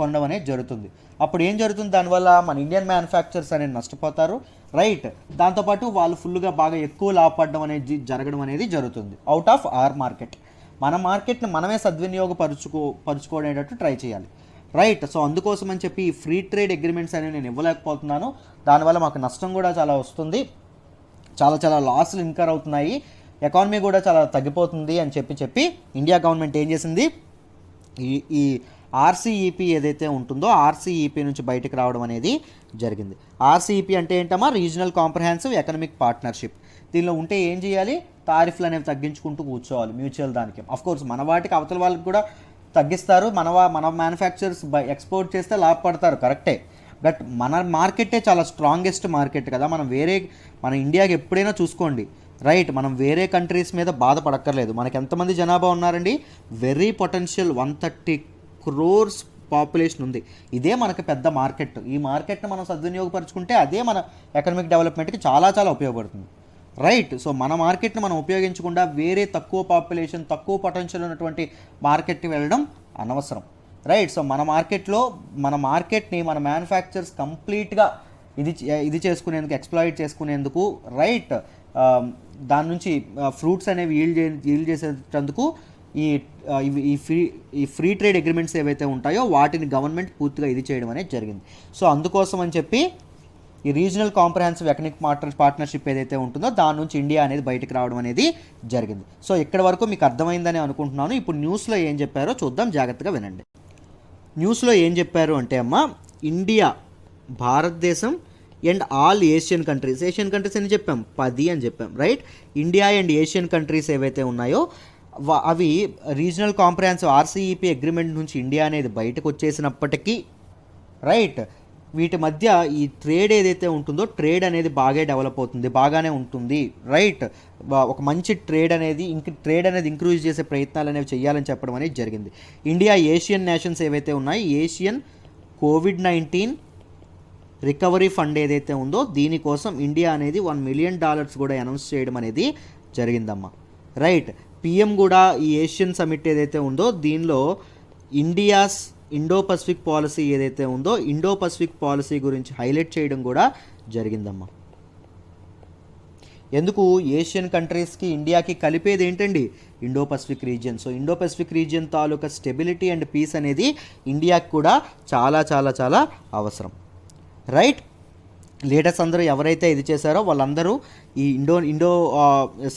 కొనడం అనేది జరుగుతుంది. అప్పుడు ఏం జరుగుతుంది, దానివల్ల మన ఇండియన్ మ్యానుఫ్యాక్చర్స్ అనేది నష్టపోతారు. రైట్. దాంతోపాటు వాళ్ళు ఫుల్గా బాగా ఎక్కువ లాభపడడం అనేది జరగడం అనేది జరుగుతుంది. అవుట్ ఆఫ్ ఆర్ మార్కెట్, మన మార్కెట్ని మనమే పరుచుకోవడేటట్టు ట్రై చేయాలి. రైట్. సో అందుకోసం అని చెప్పి ఈ ఫ్రీ ట్రేడ్ అగ్రిమెంట్స్ అనేవి నేను ఇవ్వలేకపోతున్నాను. దానివల్ల మాకు నష్టం కూడా చాలా వస్తుంది, చాలా లాస్లు ఇన్కర్ అవుతున్నాయి, ఎకానమీ కూడా చాలా తగ్గిపోతుంది అని చెప్పి ఇండియా గవర్నమెంట్ ఏం చేసింది, ఈ ఆర్సీఈపీ ఏదైతే ఉంటుందో ఆర్సీఈపీ నుంచి బయటకు రావడం అనేది జరిగింది. ఆర్సీఈపీ అంటే ఏంటమ్మా, రీజనల్ కాంప్రహెన్సివ్ ఎకనామిక్ పార్ట్నర్షిప్. దీనిలో ఉంటే ఏం చేయాలి, టారిఫ్లు అనేవి తగ్గించుకుంటూ కూర్చోవాలి మ్యూచువల్ దానికి. అఫ్కోర్స్ మన వాటికి అవతల వాళ్ళకి కూడా తగ్గిస్తారు, మన మ్యానుఫ్యాక్చరర్స్ ఎక్స్పోర్ట్ చేస్తే లాభపడతారు, కరెక్టే. బట్ మన మార్కెటే చాలా స్ట్రాంగెస్ట్ మార్కెట్ కదా. మన ఇండియాకి ఎప్పుడైనా చూసుకోండి. రైట్. మనం వేరే కంట్రీస్ మీద బాధపడక్కర్లేదు. మనకి ఎంతమంది జనాభా ఉన్నారండి, వెరీ పొటెన్షియల్ 130 crores పాపులేషన్ ఉంది. ఇదే మనకు పెద్ద మార్కెట్. ఈ మార్కెట్ని మనం సద్వినియోగపరుచుకుంటే అదే మన ఎకనామిక్ డెవలప్మెంట్కి చాలా ఉపయోగపడుతుంది. రైట్. సో మన మార్కెట్ని మనం ఉపయోగించకుండా వేరే తక్కువ పాపులేషన్, తక్కువ పొటెన్షియల్ ఉన్నటువంటి మార్కెట్కి వెళ్ళడం అనవసరం. రైట్. సో మన మార్కెట్ని మన మ్యానుఫ్యాక్చర్స్ కంప్లీట్గా ఇది చేసుకునేందుకు, ఎక్స్ప్లాయిట్ చేసుకునేందుకు, రైట్, దాని నుంచి ఫ్రూట్స్ అనేవి ఈల్డ్ చేసేటందుకు ఈ ఫ్రీ ట్రేడ్ అగ్రిమెంట్స్ ఏవైతే ఉంటాయో వాటిని గవర్నమెంట్ పూర్తిగా ఇది చేయడం అనేది జరిగింది. సో అందుకోసం అని చెప్పి ఈ రీజనల్ కాంప్రహెన్సివ్ ఎకనామిక్ పార్ట్నర్షిప్ ఏదైతే ఉంటుందో దాని నుంచి ఇండియా అనేది బయటకు రావడం అనేది జరిగింది. సో ఇక్కడ వరకు మీకు అర్థమైందని అనుకుంటున్నాను. ఇప్పుడు న్యూస్లో ఏం చెప్పారో చూద్దాం, జాగ్రత్తగా వినండి. న్యూస్లో ఏం చెప్పారు అంటే అమ్మ, ఇండియా, భారతదేశం అండ్ ఆల్ ఏషియన్ కంట్రీస్ అని చెప్పాం, 10 అని చెప్పాం. Right. India and Asian countries ఏవైతే ఉన్నాయో అవి రీజనల్ కాంప్రహెన్సివ్ ఆర్సీఈపీ అగ్రిమెంట్ నుంచి ఇండియా అనేది బయటకు వచ్చేసినప్పటికీ, రైట్, వీటి మధ్య ఈ ట్రేడ్ ఏదైతే ఉంటుందో ట్రేడ్ అనేది బాగానే ఉంటుంది. రైట్. ఒక మంచి ట్రేడ్ అనేది ఇంక్రీజ్ చేసే ప్రయత్నాలు అనేవి చేయాలని చెప్పడం అనేది జరిగింది. ఇండియా ఏషియన్ నేషన్స్ ఏవైతే ఉన్నాయో ఏషియన్ COVID-19 రికవరీ ఫండ్ ఏదైతే ఉందో దీనికోసం ఇండియా అనేది $1 million కూడా అనౌన్స్ చేయడం అనేది జరిగిందమ్మా. రైట్. పిఎం కూడా ఈ ఏషియన్ సమిట్ ఏదైతే ఉందో దీనిలో ఇండియాస్ ఇండో పసిఫిక్ పాలసీ ఏదైతే ఉందో ఇండో పసిఫిక్ పాలసీ గురించి హైలైట్ చేయడం కూడా జరిగిందమ్మా. ఎందుకు ఏషియన్ కంట్రీస్కి ఇండియాకి కలిపేది ఏంటండి Indo Pacific region. So Indo Pacific region తాలూకా స్టెబిలిటీ అండ్ పీస్ అనేది ఇండియాకి కూడా చాలా చాలా చాలా అవసరం. రైట్, లీడర్స్ అందరూ ఎవరైతే ఇది చేశారో వాళ్ళందరూ ఈ ఇండో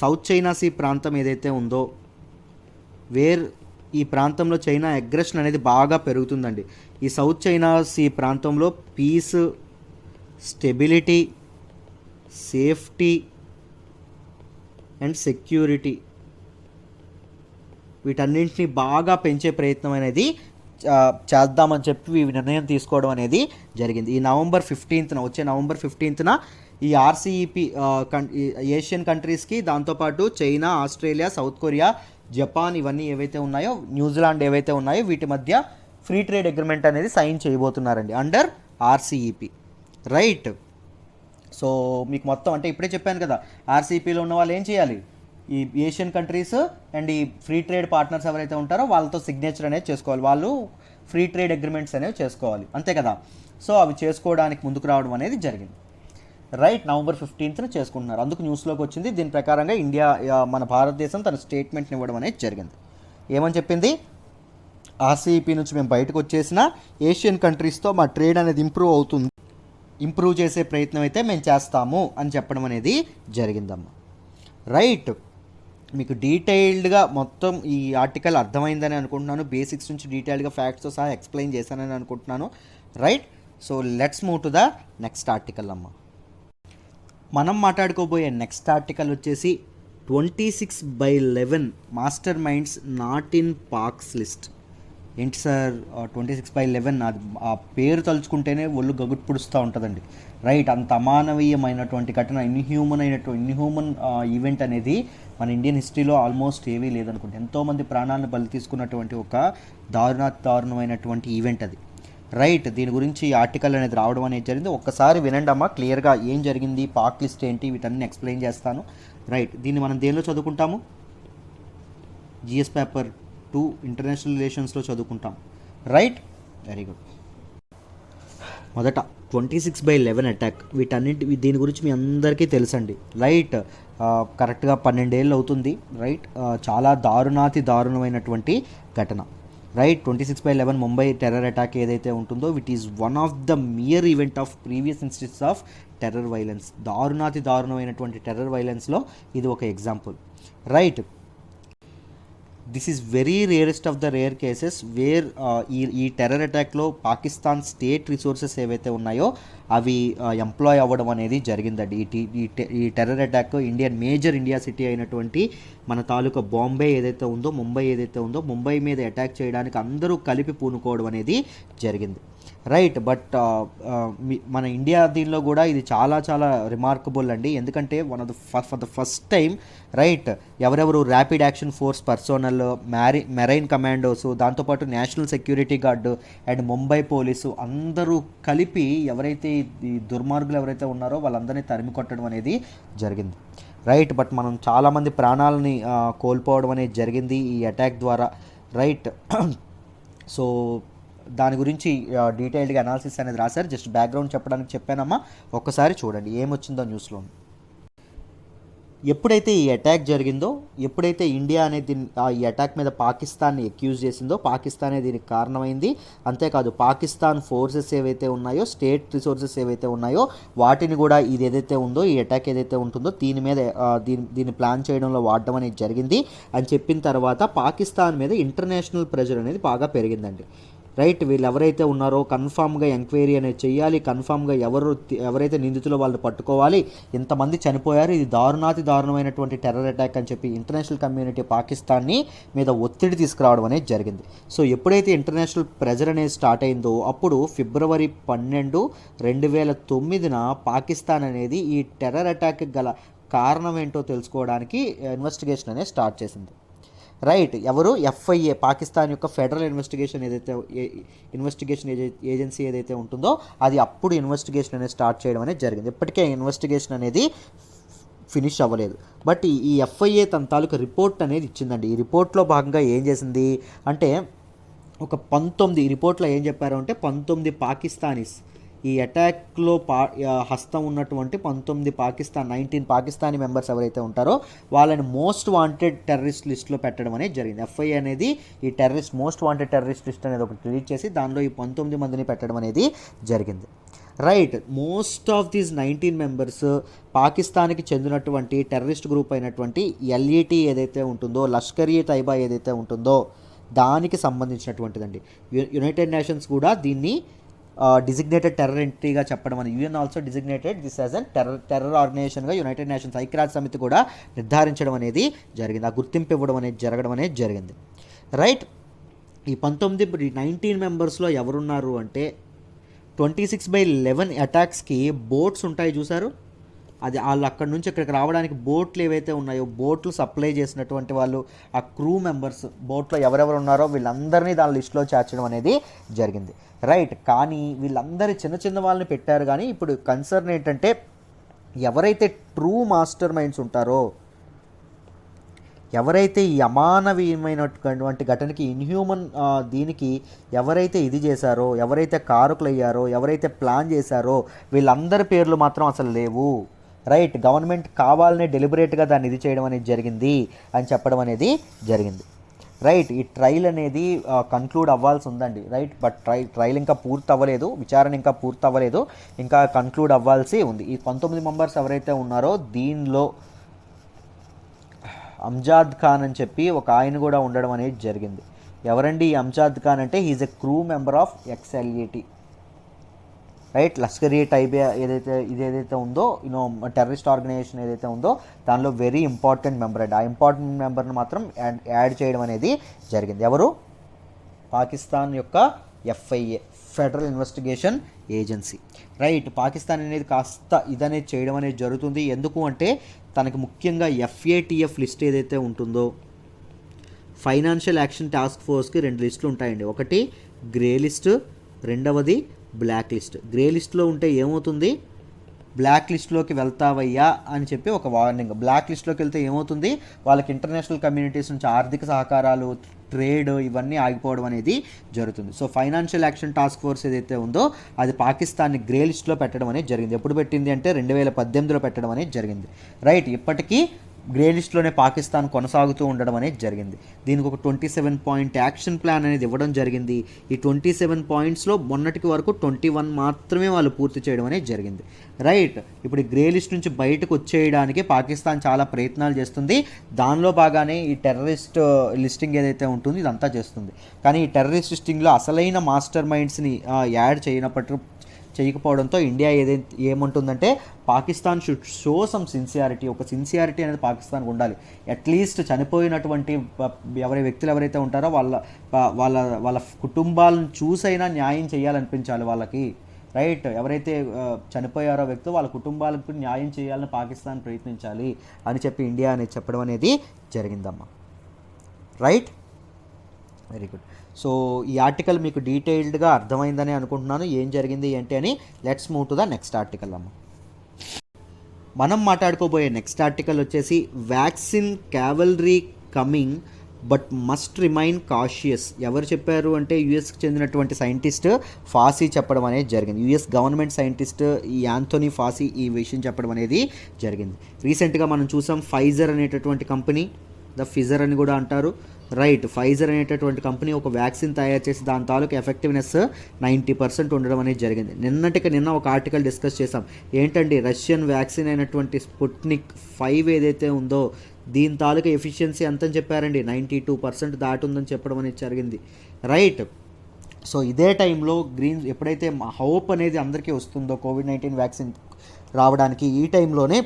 సౌత్ చైనా సీ ప్రాంతం ఏదైతే ఉందో, ఈ ప్రాంతంలో చైనా అగ్రెషన్ అనేది బాగా పెరుగుతుందండి. ఈ సౌత్ చైనా సీ ప్రాంతంలో peace, stability, safety and security వీటన్నింటినీ బాగా పెంచే ప్రయత్నం అనేది చేద్దామని చెప్పి ఈ నిర్ణయం తీసుకోవడం అనేది జరిగింది. ఈ వచ్చే నవంబర్ 15న ఈ ఆర్సీఈపీ ఏషియన్ కంట్రీస్కి, దాంతోపాటు China, Australia, South Korea, Japan ఇవన్నీ ఏవైతే ఉన్నాయో, న్యూజిలాండ్ ఏవైతే ఉన్నాయో వీటి మధ్య ఫ్రీ ట్రేడ్ అగ్రిమెంట్ అనేది సైన్ చేయబోతున్నారండి అండర్ ఆర్సీఈపీ. రైట్, సో మీకు మొత్తం అంటే ఇప్పుడే చెప్పాను కదా, ఆర్సీఈపీలో ఉన్న వాళ్ళు ఏం చేయాలి, ఈ ఏషియన్ కంట్రీస్ అండ్ ఈ ఫ్రీ ట్రేడ్ పార్ట్నర్స్ ఎవరైతే ఉంటారో వాళ్ళతో సిగ్నేచర్ అనేది చేసుకోవాలి, వాళ్ళు ఫ్రీ ట్రేడ్ అగ్రిమెంట్స్ అనేవి చేసుకోవాలి, అంతే కదా. సో అవి చేసుకోవడానికి ముందుకు రావడం అనేది జరిగింది. రైట్, నవంబర్ 15న చేసుకుంటున్నారు. అందుకు న్యూస్లోకి వచ్చింది. దీని ప్రకారంగా మన భారతదేశం తన స్టేట్మెంట్ని ఇవ్వడం అనేది జరిగింది. ఏమని చెప్పింది, ఆర్సీఈపీ నుంచి మేము బయటకు వచ్చేసిన ఏషియన్ కంట్రీస్తో మా ట్రేడ్ అనేది ఇంప్రూవ్ చేసే ప్రయత్నం అయితే మేము చేస్తాము అని చెప్పడం అనేది జరిగిందమ్మా. రైట్, మీకు డీటెయిల్డ్గా మొత్తం ఈ ఆర్టికల్ అర్థమైందని అనుకుంటున్నాను. బేసిక్స్ నుంచి డీటెయిల్డ్గా ఫ్యాక్ట్స్తో సహా ఎక్స్ప్లెయిన్ చేశానని అనుకుంటున్నాను. Right, so let's move to the next article అమ్మ. మనం మాట్లాడుకోబోయే నెక్స్ట్ ఆర్టికల్ వచ్చేసి 26/11 master minds not in pox list. ఏంటి సార్ 26/11? అది ఆ పేరు తలుచుకుంటేనే ఒళ్ళు గగుట్ పుడుస్తూ ఉంటుందండి. రైట్, అంత అమానవీయమైనటువంటి ఘటన, ఇన్హ్యూమన్ ఈవెంట్ అనేది మన ఇండియన్ హిస్టరీలో ఆల్మోస్ట్ ఏవీ లేదనుకుంటే, ఎంతోమంది ప్రాణాలను బలి తీసుకున్నటువంటి ఒక దారుణమైనటువంటి ఈవెంట్ అది. రైట్, దీని గురించి ఆర్టికల్ అనేది రావడం అనేది జరిగింది. ఒక్కసారి వినండి అమ్మా, క్లియర్గా ఏం జరిగింది, పాక్ లిస్ట్ ఏంటి, వీటన్ని ఎక్స్ప్లెయిన్ చేస్తాను. రైట్, దీన్ని మనం దేనిలో చదువుకుంటాము, జిఎస్ పేపర్ 2 ఇంటర్నేషనల్ రిలేషన్స్లో చదువుకుంటాం. Right, very good. మొదట 26/11 అటాక్, దీని గురించి మీ అందరికీ తెలుసండి. రైట్, కరెక్ట్గా 12 ఏళ్ళు అవుతుంది. రైట్, చాలా దారుణమైనటువంటి ఘటన. రైట్, 26/11 ముంబై టెర్రర్ అటాక్ ఏదైతే ఉంటుందో, which is one of the mere event of previous instance of terror violence. దారుణమైనటువంటి టెర్రర్ వైలెన్స్లో ఇది ఒక example. Right, this is very rarest of the rare cases where ఈ టెర్రర్ అటాక్లో పాకిస్తాన్ స్టేట్ రిసోర్సెస్ ఏవైతే ఉన్నాయో అవి ఎంప్లాయ్ అవ్వడం అనేది జరిగిందండి. ఈ terror attack major India city అయినటువంటి మన తాలూకా బాంబే ఏదైతే ఉందో, ముంబై ఏదైతే ఉందో, ముంబై మీద అటాక్ చేయడానికి అందరూ కలిపి పూనుకోవడం అనేది జరిగింది. రైట్, బట్ మన ఇండియా దీనిలో కూడా ఇది చాలా చాలా రిమార్కబుల్ అండి. ఎందుకంటే for the first time right, ఎవరెవరు rapid action force personnel, marine commandos, దాంతోపాటు national security guard and Mumbai police అందరూ కలిపి ఎవరైతే ఈ దుర్మార్గులు ఎవరైతే ఉన్నారో వాళ్ళందరినీ తరిమి కొట్టడం అనేది జరిగింది. రైట్, బట్ మనం చాలామంది ప్రాణాలని కోల్పోవడం అనేది జరిగింది ఈ అటాక్ ద్వారా. రైట్, సో దాని గురించి డీటెయిల్డ్గా అనాలిసిస్ అనేది రాశారు. జస్ట్ బ్యాక్గ్రౌండ్ చెప్పడానికి చెప్పానమ్మా, ఒక్కసారి చూడండి ఏమొచ్చిందో న్యూస్లో. ఎప్పుడైతే ఈ అటాక్ జరిగిందో, ఎప్పుడైతే ఇండియా అనేది ఈ అటాక్ మీద పాకిస్తాన్ని అక్యూజ్ చేసిందో, పాకిస్తానే దీనికి కారణమైంది. అంతేకాదు పాకిస్తాన్ ఫోర్సెస్ ఏవైతే ఉన్నాయో, స్టేట్ రిసోర్సెస్ ఏవైతే ఉన్నాయో వాటిని కూడా ఇది ఏదైతే ఉందో, ఈ అటాక్ ఏదైతే ఉంటుందో దీని మీద దీన్ని ప్లాన్ చేయడంలో వాడడం అనేది జరిగింది అని చెప్పిన తర్వాత పాకిస్తాన్ మీద ఇంటర్నేషనల్ ప్రెషర్ అనేది బాగా పెరిగిందండి. రైట్, వీళ్ళు ఎవరైతే ఉన్నారో కన్ఫామ్గా ఎంక్వైరీ అనేది చేయాలి, కన్ఫామ్గా ఎవరైతే నిందితులు వాళ్ళు పట్టుకోవాలి, ఇంతమంది చనిపోయారు, ఇది దారుణమైనటువంటి టెర్రర్ అటాక్ అని చెప్పి ఇంటర్నేషనల్ కమ్యూనిటీ పాకిస్తాన్ని మీద ఒత్తిడి తీసుకురావడం అనేది జరిగింది. సో ఎప్పుడైతే ఇంటర్నేషనల్ ప్రెజర్ అనేది స్టార్ట్ అయిందో అప్పుడు ఫిబ్రవరి 12, 2009 పాకిస్తాన్ అనేది ఈ టెర్రర్ అటాక్ గల కారణం ఏంటో తెలుసుకోవడానికి ఇన్వెస్టిగేషన్ అనేది స్టార్ట్ చేసింది. రైట్, ఎవరు FIA, పాకిస్తాన్ యొక్క ఫెడరల్ ఇన్వెస్టిగేషన్ ఏజెన్సీ ఏదైతే ఉంటుందో అది అప్పుడు ఇన్వెస్టిగేషన్ అనేది స్టార్ట్ చేయడం అనేది జరిగింది. ఇప్పటికే ఇన్వెస్టిగేషన్ అనేది ఫినిష్ అవ్వలేదు. బట్ ఈ FIA తన తాలూకా రిపోర్ట్ అనేది ఇచ్చిందండి. ఈ రిపోర్ట్లో భాగంగా ఏం చేసింది అంటే ఈ రిపోర్ట్లో ఏం చెప్పారు అంటే 19 పాకిస్తానీస్ ఈ అటాక్లో హస్తం ఉన్నటువంటి 19 పాకిస్తానీ మెంబర్స్ ఎవరైతే ఉంటారో వాళ్ళని మోస్ట్ వాంటెడ్ టెర్రరిస్ట్ లిస్ట్లో పెట్టడం అనేది జరిగింది. ఎఫ్ఐఏ అనేది ఈ మోస్ట్ వాంటెడ్ టెర్రరిస్ట్ లిస్ట్ అనేది ఒకటి రిలీజ్ చేసి దానిలో ఈ 19 మందిని పెట్టడం అనేది జరిగింది. Right, most of these 19 members పాకిస్తాన్కి చెందినటువంటి టెర్రరిస్ట్ గ్రూప్ అయినటువంటి ఎల్ఈటీ ఏదైతే ఉంటుందో, లష్కర్ ఈ తైబా ఏదైతే ఉంటుందో దానికి సంబంధించినటువంటిదండి. యునైటెడ్ నేషన్స్ కూడా దీన్ని డిజిగ్నేటెడ్ టెర్రర్ ఎంట్రీగా చెప్పడం అని, UN also designated this as an terror ఆర్గనైజేషన్గా యునైటెడ్ నేషన్స్ ఐక్యరాజ్య సమితి కూడా నిర్ధారించడం అనేది జరిగింది. ఆ గుర్తింపు ఇవ్వడం అనేది జరగడం అనేది జరిగింది. రైట్, ఈ 19 మెంబర్స్లో ఎవరున్నారు అంటే 26/11 అటాక్స్కి బోట్స్ ఉంటాయి చూసారు, అది వాళ్ళు అక్కడి నుంచి ఇక్కడికి రావడానికి బోట్లు ఏవైతే ఉన్నాయో బోట్లు సప్లై చేసినటువంటి వాళ్ళు, ఆ క్రూ మెంబర్స్ బోట్లో ఎవరెవరు ఉన్నారో వీళ్ళందరినీ దాని లిస్టులో చేర్చడం అనేది జరిగింది. రైట్, కానీ వీళ్ళందరి చిన్న వాళ్ళని పెట్టారు. కానీ ఇప్పుడు కన్సర్న్ ఏంటంటే ఎవరైతే ట్రూ మాస్టర్ మైండ్స్ ఉంటారో, ఎవరైతే ఈ అమానవీయమైనటువంటి ఘటనకి ఇన్హ్యూమన్ దీనికి ఎవరైతే ఇది చేశారో, ఎవరైతే కారకులయ్యారో, ఎవరైతే ప్లాన్ చేశారో వీళ్ళందరి పేర్లు మాత్రం అసలు లేవు. రైట్, గవర్నమెంట్ కావాలనే డెలిబరేట్గా దాన్ని ఇది చేయడం అనేది జరిగింది అని చెప్పడం అనేది జరిగింది. రైట్, ఈ ట్రయల్ అనేది కన్క్లూడ్ అవ్వాల్సి ఉందండి. రైట్, బట్ ట్రయల్ ఇంకా పూర్తి అవ్వలేదు, విచారణ ఇంకా పూర్తి అవ్వలేదు, ఇంకా కన్క్లూడ్ అవ్వాల్సి ఉంది. ఈ 19 మెంబర్స్ ఎవరైతే ఉన్నారో దీనిలో అంజాద్ ఖాన్ అని చెప్పి ఒక ఆయన కూడా ఉండడం అనేది జరిగింది. ఎవరండి ఈ అంజాద్ ఖాన్ అంటే he is a crew member of ex LeT. Right, Lashkar e Taiba ఏదైతే ఉందో టెర్రరిస్ట్ ఆర్గనైజేషన్ ఏదైతే ఉందో దానిలో వెరీ ఇంపార్టెంట్ మెంబర్ అండి. ఆ ఇంపార్టెంట్ మెంబర్ని మాత్రం యాడ్ చేయడం అనేది జరిగింది. ఎవరు? పాకిస్తాన్ యొక్క FIA, federal investigation agency. Right, Pakistan అనేది కాస్త ఇదనేది చేయడం అనేది జరుగుతుంది. ఎందుకు అంటే తనకి ముఖ్యంగా FATF లిస్ట్ ఏదైతే ఉంటుందో, ఫైనాన్షియల్ యాక్షన్ టాస్క్ ఫోర్స్కి 2 లిస్టులు ఉంటాయండి. ఒకటి గ్రే లిస్ట్, రెండవది బ్లాక్ లిస్ట్. గ్రే లిస్ట్లో ఉంటే ఏమవుతుంది, బ్లాక్ లిస్ట్లోకి వెళ్తావయ్యా అని చెప్పి ఒక వార్నింగ్. బ్లాక్ లిస్ట్లోకి వెళ్తే ఏమవుతుంది, వాళ్ళకి ఇంటర్నేషనల్ కమ్యూనిటీస్ నుంచి ఆర్థిక సహకారాలు, ట్రేడ్ ఇవన్నీ ఆగిపోవడం అనేది జరుగుతుంది. So financial action task force ఏదైతే ఉందో అది పాకిస్తాన్ని గ్రే లిస్ట్లో పెట్టడం అనేది జరిగింది. ఎప్పుడు పెట్టింది అంటే 2018లో పెట్టడం అనేది జరిగింది. రైట్, ఇప్పటికీ గ్రే లిస్ట్లోనే పాకిస్తాన్ కొనసాగుతూ ఉండడం అనేది జరిగింది. దీనికి ఒక 27 పాయింట్ యాక్షన్ ప్లాన్ అనేది ఇవ్వడం జరిగింది. ఈ 27 పాయింట్స్లో మొన్నటికి వరకు 21 మాత్రమే వాళ్ళు పూర్తి చేయడం అనేది జరిగింది. రైట్, ఇప్పుడు గ్రే లిస్ట్ నుంచి బయటకు వచ్చేయడానికి పాకిస్తాన్ చాలా ప్రయత్నాలు చేస్తుంది. దానిలో బాగానే ఈ టెర్రరిస్ట్ లిస్టింగ్ ఏదైతే ఉంటుందో ఇదంతా చేస్తుంది. కానీ ఈ టెర్రరిస్ట్ లిస్టింగ్లో అసలైన మాస్టర్ మైండ్స్ని యాడ్ చేయకపోవడంతో ఇండియా ఏమంటుందంటే Pakistan should show some sincerity. ఒక సిన్సియారిటీ అనేది పాకిస్తాన్కి ఉండాలి. అట్లీస్ట్ చనిపోయినటువంటి వ్యక్తులు ఎవరైతే ఉంటారో వాళ్ళ కుటుంబాలను చూసైనా న్యాయం చేయాలనిపించాలి వాళ్ళకి. రైట్, ఎవరైతే చనిపోయారో వ్యక్తులు వాళ్ళ కుటుంబాలకు న్యాయం చేయాలని పాకిస్తాన్ ప్రయత్నించాలి అని చెప్పి ఇండియా అనేది చెప్పడం అనేది జరిగిందమ్మా. Right, very good. సో ఈ ఆర్టికల్ మీకు డీటెయిల్డ్గా అర్థమైందని అనుకుంటున్నాను, ఏం జరిగింది ఏంటి అని. Let's move to the next article అమ్మ. మనం మాట్లాడుకోబోయే నెక్స్ట్ ఆర్టికల్ వచ్చేసి vaccine cavalry coming but must remain cautious. ఎవరు చెప్పారు అంటే యుఎస్కి చెందినటువంటి సైంటిస్ట్ ఫాసీ చెప్పడం అనేది జరిగింది. యుఎస్ గవర్నమెంట్ సైంటిస్ట్ ఈ యాంథోనీ ఫాసీ ఈ విషయం చెప్పడం అనేది జరిగింది. రీసెంట్గా మనం చూసాం ఫైజర్ అనేటటువంటి కంపెనీ, ద ఫిజర్ అని కూడా అంటారు. రైట్, ఫైజర్ అనేటటువంటి కంపెనీ ఒక వ్యాక్సిన్ తయారు చేసి దాని తాలూకు ఎఫెక్టివ్నెస్ 90% ఉండడం అనేది జరిగింది. నిన్న ఒక ఆర్టికల్ డిస్కస్ చేసాం. ఏంటండి, రష్యన్ వ్యాక్సిన్ అయినటువంటి స్పుట్నిక్ 5 ఏదైతే ఉందో దీని తాలూకు ఎఫిషియన్సీ ఎంతని చెప్పారండి, 92% దాటుందని చెప్పడం అనేది జరిగింది. రైట్, సో ఇదే టైంలో ఎప్పుడైతే హోప్ అనేది అందరికీ వస్తుందో COVID-19 వ్యాక్సిన్ రావడానికి, ఈ టైంలోనే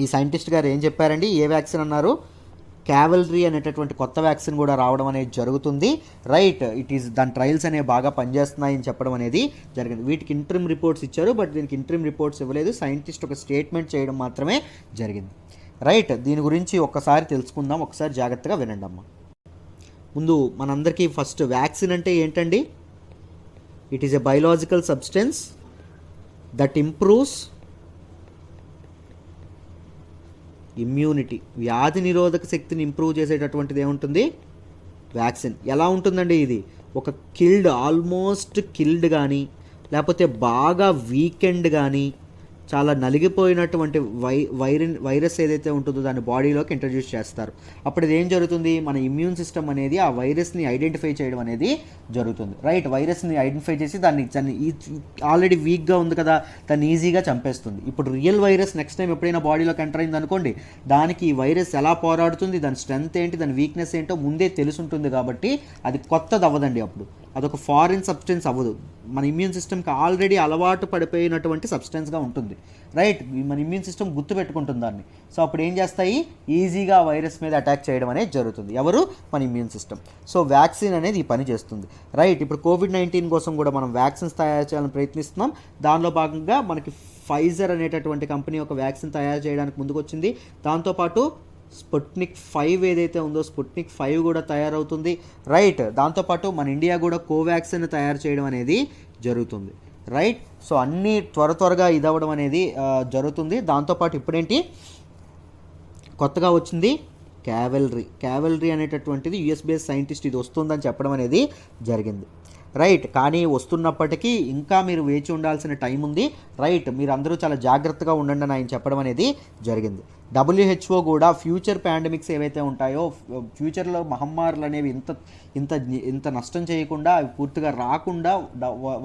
ఈ సైంటిస్ట్ గారు ఏం చెప్పారండి, ఏ వ్యాక్సిన్ అన్నారు, క్యావల్రీ అనేటటువంటి కొత్త వ్యాక్సిన్ కూడా రావడం అనేది జరుగుతుంది. రైట్, దాని ట్రయల్స్ అనేవి బాగా పనిచేస్తున్నాయని చెప్పడం అనేది జరిగింది. వీటికి ఇంట్రిమ్ రిపోర్ట్స్ ఇచ్చారు, బట్ దీనికి ఇంట్రిమ్ రిపోర్ట్స్ ఇవ్వలేదు. సైంటిస్ట్ ఒక స్టేట్మెంట్ చేయడం మాత్రమే జరిగింది. రైట్, దీని గురించి ఒక్కసారి తెలుసుకుందాం, ఒకసారి జాగ్రత్తగా వినండి అమ్మ. ముందు మనందరికీ ఫస్ట్ వ్యాక్సిన్ అంటే ఏంటండి, it is a biological substance that improves immunity. వ్యాధి నిరోధక శక్తిని ఇంప్రూవ్ చేసేటటువంటిది ఏముంటుంది, వ్యాక్సిన్. ఎలా ఉంటుందండి, ఇది ఒక ఆల్మోస్ట్ కిల్డ్ కానీ లేకపోతే బాగా వీకెండ్ కానీ చాలా నలిగిపోయినటువంటి వైరస్ ఏదైతే ఉంటుందో దాన్ని బాడీలోకి ఇంట్రడ్యూస్ చేస్తారు. అప్పుడు ఇది ఏం జరుగుతుంది, మన ఇమ్యూన్ సిస్టమ్ అనేది ఆ వైరస్ని ఐడెంటిఫై చేయడం అనేది జరుగుతుంది. రైట్, వైరస్ని ఐడెంటిఫై చేసి దాన్ని ఆల్రెడీ వీక్గా ఉంది కదా దాన్ని ఈజీగా చంపేస్తుంది. ఇప్పుడు రియల్ వైరస్ నెక్స్ట్ టైం ఎప్పుడైనా బాడీలోకి ఎంటర్ అయింది అనుకోండి, దానికి ఈ వైరస్ ఎలా పోరాడుతుంది, దాని స్ట్రెంత్ ఏంటి, దాని వీక్నెస్ ఏంటో ముందే తెలుసుంటుంది. కాబట్టి అది కొత్తది అవ్వదండి, అప్పుడు అదొక ఫారిన్ సబ్స్టెన్స్ అవ్వదు. మన ఇమ్యూన్ సిస్టమ్కి ఆల్రెడీ అలవాటు పడిపోయినటువంటి సబ్స్టెన్స్గా ఉంటుంది. రైట్, మన ఇమ్యూన్ సిస్టమ్ గుర్తుపెట్టుకుంటుంది దాన్ని. సో అప్పుడు ఏం చేస్తాయి, ఈజీగా వైరస్ మీద అటాక్ చేయడం అనేది జరుగుతుంది. ఎవరు, మన ఇమ్యూన్ సిస్టమ్. సో వ్యాక్సిన్ అనేది ఈ పని చేస్తుంది. రైట్, ఇప్పుడు కోవిడ్-19 కోసం కూడా మనం వ్యాక్సిన్స్ తయారు చేయాలని ప్రయత్నిస్తున్నాం. దానిలో భాగంగా మనకి ఫైజర్ అనేటటువంటి కంపెనీ ఒక వ్యాక్సిన్ తయారు చేయడానికి ముందుకు వచ్చింది. దాంతోపాటు స్పుట్నిక్ 5 ఏదైతే ఉందో స్పుట్నిక్ 5 కూడా తయారవుతుంది. రైట్, దాంతోపాటు మన ఇండియా కూడా కోవాక్సిన్ తయారు చేయడం అనేది జరుగుతుంది. రైట్, సో అన్నీ త్వరగా ఇదవ్వడం అనేది జరుగుతుంది. దాంతోపాటు ఇప్పుడేంటి కొత్తగా వచ్చింది, క్యావెలరీ అనేటటువంటిది యుఎస్ బేస్డ్ సైంటిస్ట్ ఇది వస్తుందని చెప్పడం అనేది జరిగింది. రైట్, కానీ వస్తున్నప్పటికీ ఇంకా మీరు వేచి ఉండాల్సిన టైం ఉంది. రైట్, మీరు అందరూ చాలా జాగ్రత్తగా ఉండండి అని ఆయన చెప్పడం అనేది జరిగింది. WHO కూడా ఫ్యూచర్ పాండమిక్స్ ఏవైతే ఉంటాయో, ఫ్యూచర్లో మహమ్మారులు అనేవి ఇంత నష్టం చేయకుండా, అవి పూర్తిగా రాకుండా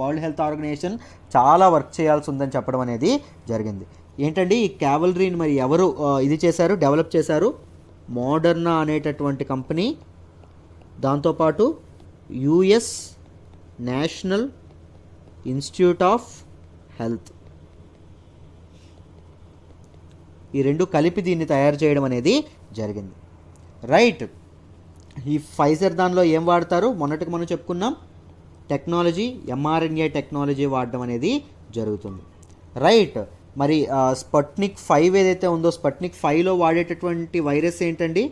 వరల్డ్ హెల్త్ ఆర్గనైజేషన్ చాలా వర్క్ చేయాల్సి ఉందని చెప్పడం అనేది జరిగింది. ఏంటండి ఈ క్యావెలరీని మరి ఎవరు ఇది చేశారు, డెవలప్ చేశారు? మోడర్నా అనేటటువంటి కంపెనీ, దాంతోపాటు US national institute of health, ఈ రెండు కలిపి దీన్ని తయారు చేయడం అనేది జరిగింది. రైట్, ఈ ఫైజర్ దానిలో ఏం వాడతారు, మొన్నటికి మనం చెప్పుకున్నాం టెక్నాలజీ, mRNA టెక్నాలజీ వాడడం అనేది జరుగుతుంది. రైట్, మరి స్పుట్నిక్ 5 ఏదైతే ఉందో స్పుట్నిక్ 5లో వాడేటటువంటి వైరస్ ఏంటండి,